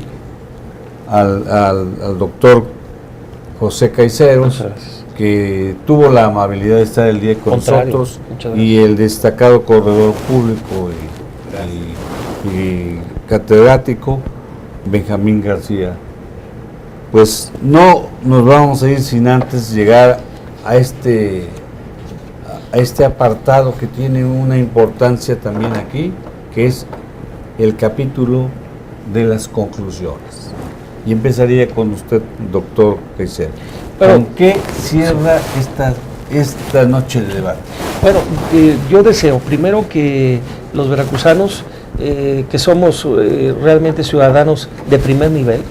al doctor José Caiceros, que tuvo la amabilidad de estar el día con nosotros, y el destacado corredor público y catedrático Benjamín García. Pues no nos vamos a ir sin antes llegar a este apartado que tiene una importancia también aquí, que es el capítulo de las conclusiones. Y empezaría con usted, doctor Caicedo. ¿Con qué cierra esta noche de debate? Bueno, yo deseo primero que los veracruzanos, que somos realmente ciudadanos de primer nivel,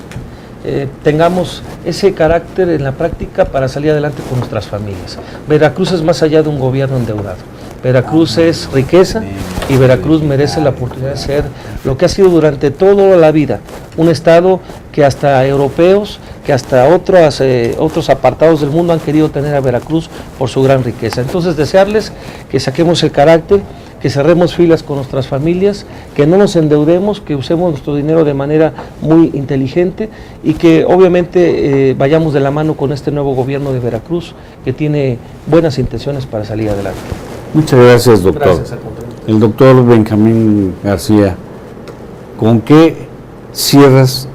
tengamos ese carácter en la práctica para salir adelante con nuestras familias. Veracruz es más allá de un gobierno endeudado. Veracruz es riqueza y Veracruz merece la oportunidad de ser lo que ha sido durante toda la vida, un estado que hasta europeos, que hasta otros apartados del mundo han querido tener a Veracruz por su gran riqueza. Entonces desearles que saquemos el carácter, que cerremos filas con nuestras familias, que no nos endeudemos, que usemos nuestro dinero de manera muy inteligente y que obviamente vayamos de la mano con este nuevo gobierno de Veracruz que tiene buenas intenciones para salir adelante. Muchas gracias, doctor. Gracias, el doctor Benjamín García, ¿con qué cierras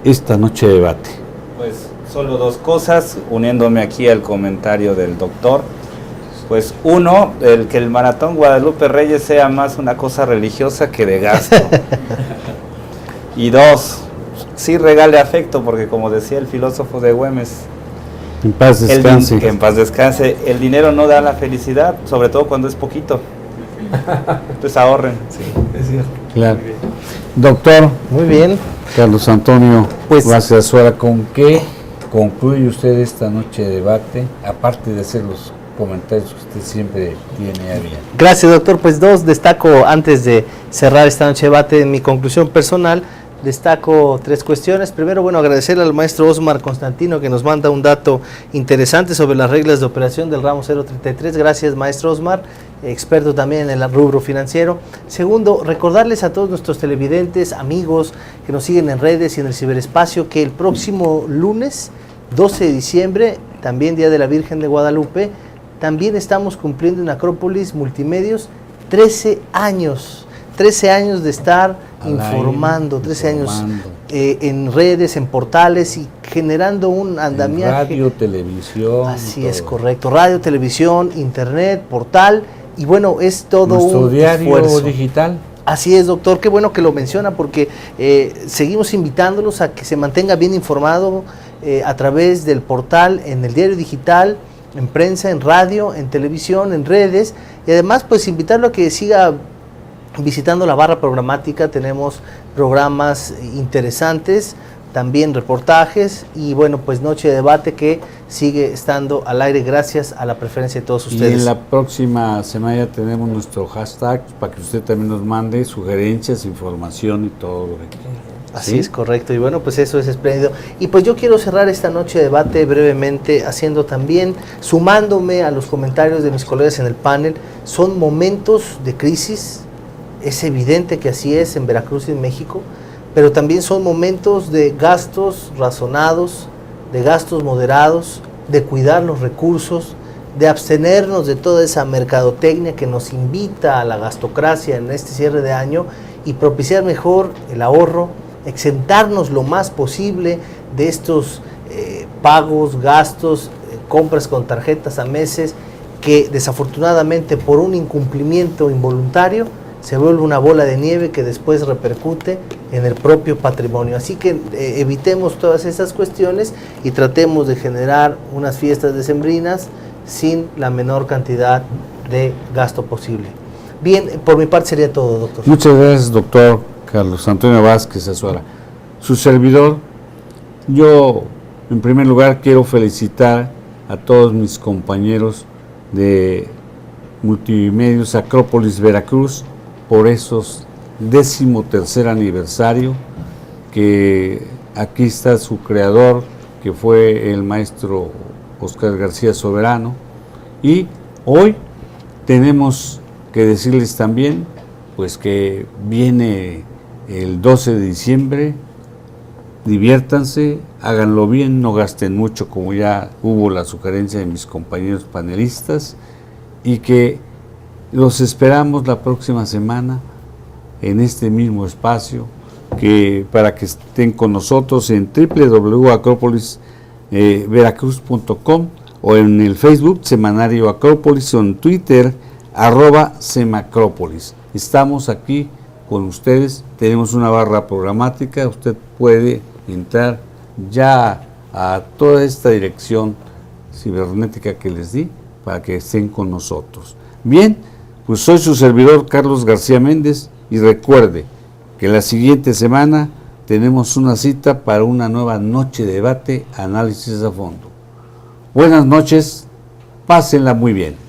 esta noche de debate? Pues solo dos cosas, uniéndome aquí al comentario del doctor. Pues uno, que el Maratón Guadalupe Reyes sea más una cosa religiosa que de gasto. Y dos, sí regale afecto, porque como decía el filósofo de Güemes, en paz descanse. Que en paz descanse, el dinero no da la felicidad, sobre todo cuando es poquito. Entonces ahorren. Sí, es cierto. Claro. Doctor. Muy bien. Carlos Antonio Vázquez Azuara, ¿con qué concluye usted esta noche de debate, aparte de hacer los comentarios que usted siempre tiene a bien? Gracias, doctor. Pues destaco antes de cerrar esta noche de debate en mi conclusión personal. Destaco tres cuestiones. Primero, agradecerle al maestro Osmar Constantino que nos manda un dato interesante sobre las reglas de operación del ramo 033. Gracias, maestro Osmar, experto también en el rubro financiero. Segundo, recordarles a todos nuestros televidentes, amigos que nos siguen en redes y en el ciberespacio, que el próximo lunes, 12 de diciembre, también Día de la Virgen de Guadalupe, también estamos cumpliendo en Acrópolis Multimedios 13 años de estar informando, 13 años en redes, en portales y generando un andamiaje. Radio, televisión. Así es, correcto. Radio, televisión, internet, portal y es todo nuestro un diario esfuerzo digital. Así es, doctor, qué bueno que lo menciona porque seguimos invitándolos a que se mantenga bien informado a través del portal, en el diario digital, en prensa, en radio, en televisión, en redes y además invitarlo a que siga visitando la barra programática. Tenemos programas interesantes, también reportajes y noche de debate que sigue estando al aire gracias a la preferencia de todos ustedes. Y en la próxima semana ya tenemos nuestro hashtag para que usted también nos mande sugerencias, información y todo lo que quiera. Así es, correcto, y eso es espléndido. Y yo quiero cerrar esta noche de debate brevemente haciendo también, sumándome a los comentarios de mis colegas en el panel. Son momentos de crisis, es evidente que así es en Veracruz y en México, pero también son momentos de gastos razonados, de gastos moderados, de cuidar los recursos, de abstenernos de toda esa mercadotecnia que nos invita a la gastocracia en este cierre de año y propiciar mejor el ahorro, exentarnos lo más posible de estos pagos, gastos compras con tarjetas a meses, que desafortunadamente por un incumplimiento involuntario se vuelve una bola de nieve que después repercute en el propio patrimonio. Así que evitemos todas esas cuestiones y tratemos de generar unas fiestas decembrinas sin la menor cantidad de gasto posible. Bien, por mi parte sería todo, doctor. Muchas gracias, doctor Carlos Antonio Vázquez Azuara. Su servidor, yo en primer lugar quiero felicitar a todos mis compañeros de Multimedios Acrópolis Veracruz por esos 13º aniversario, que aquí está su creador, que fue el maestro Oscar García Soberano, y hoy tenemos que decirles también pues que viene el 12 de diciembre, diviértanse, háganlo bien, no gasten mucho, como ya hubo la sugerencia de mis compañeros panelistas, y que los esperamos la próxima semana en este mismo espacio, para que estén con nosotros en www.acropolisveracruz.com o en el Facebook Semanario Acrópolis o en Twitter @semacrópolis. Estamos aquí con ustedes, tenemos una barra programática, usted puede entrar ya a toda esta dirección cibernética que les di para que estén con nosotros. Bien, pues soy su servidor Carlos García Méndez y recuerde que la siguiente semana tenemos una cita para una nueva noche de debate, análisis a fondo. Buenas noches, pásenla muy bien.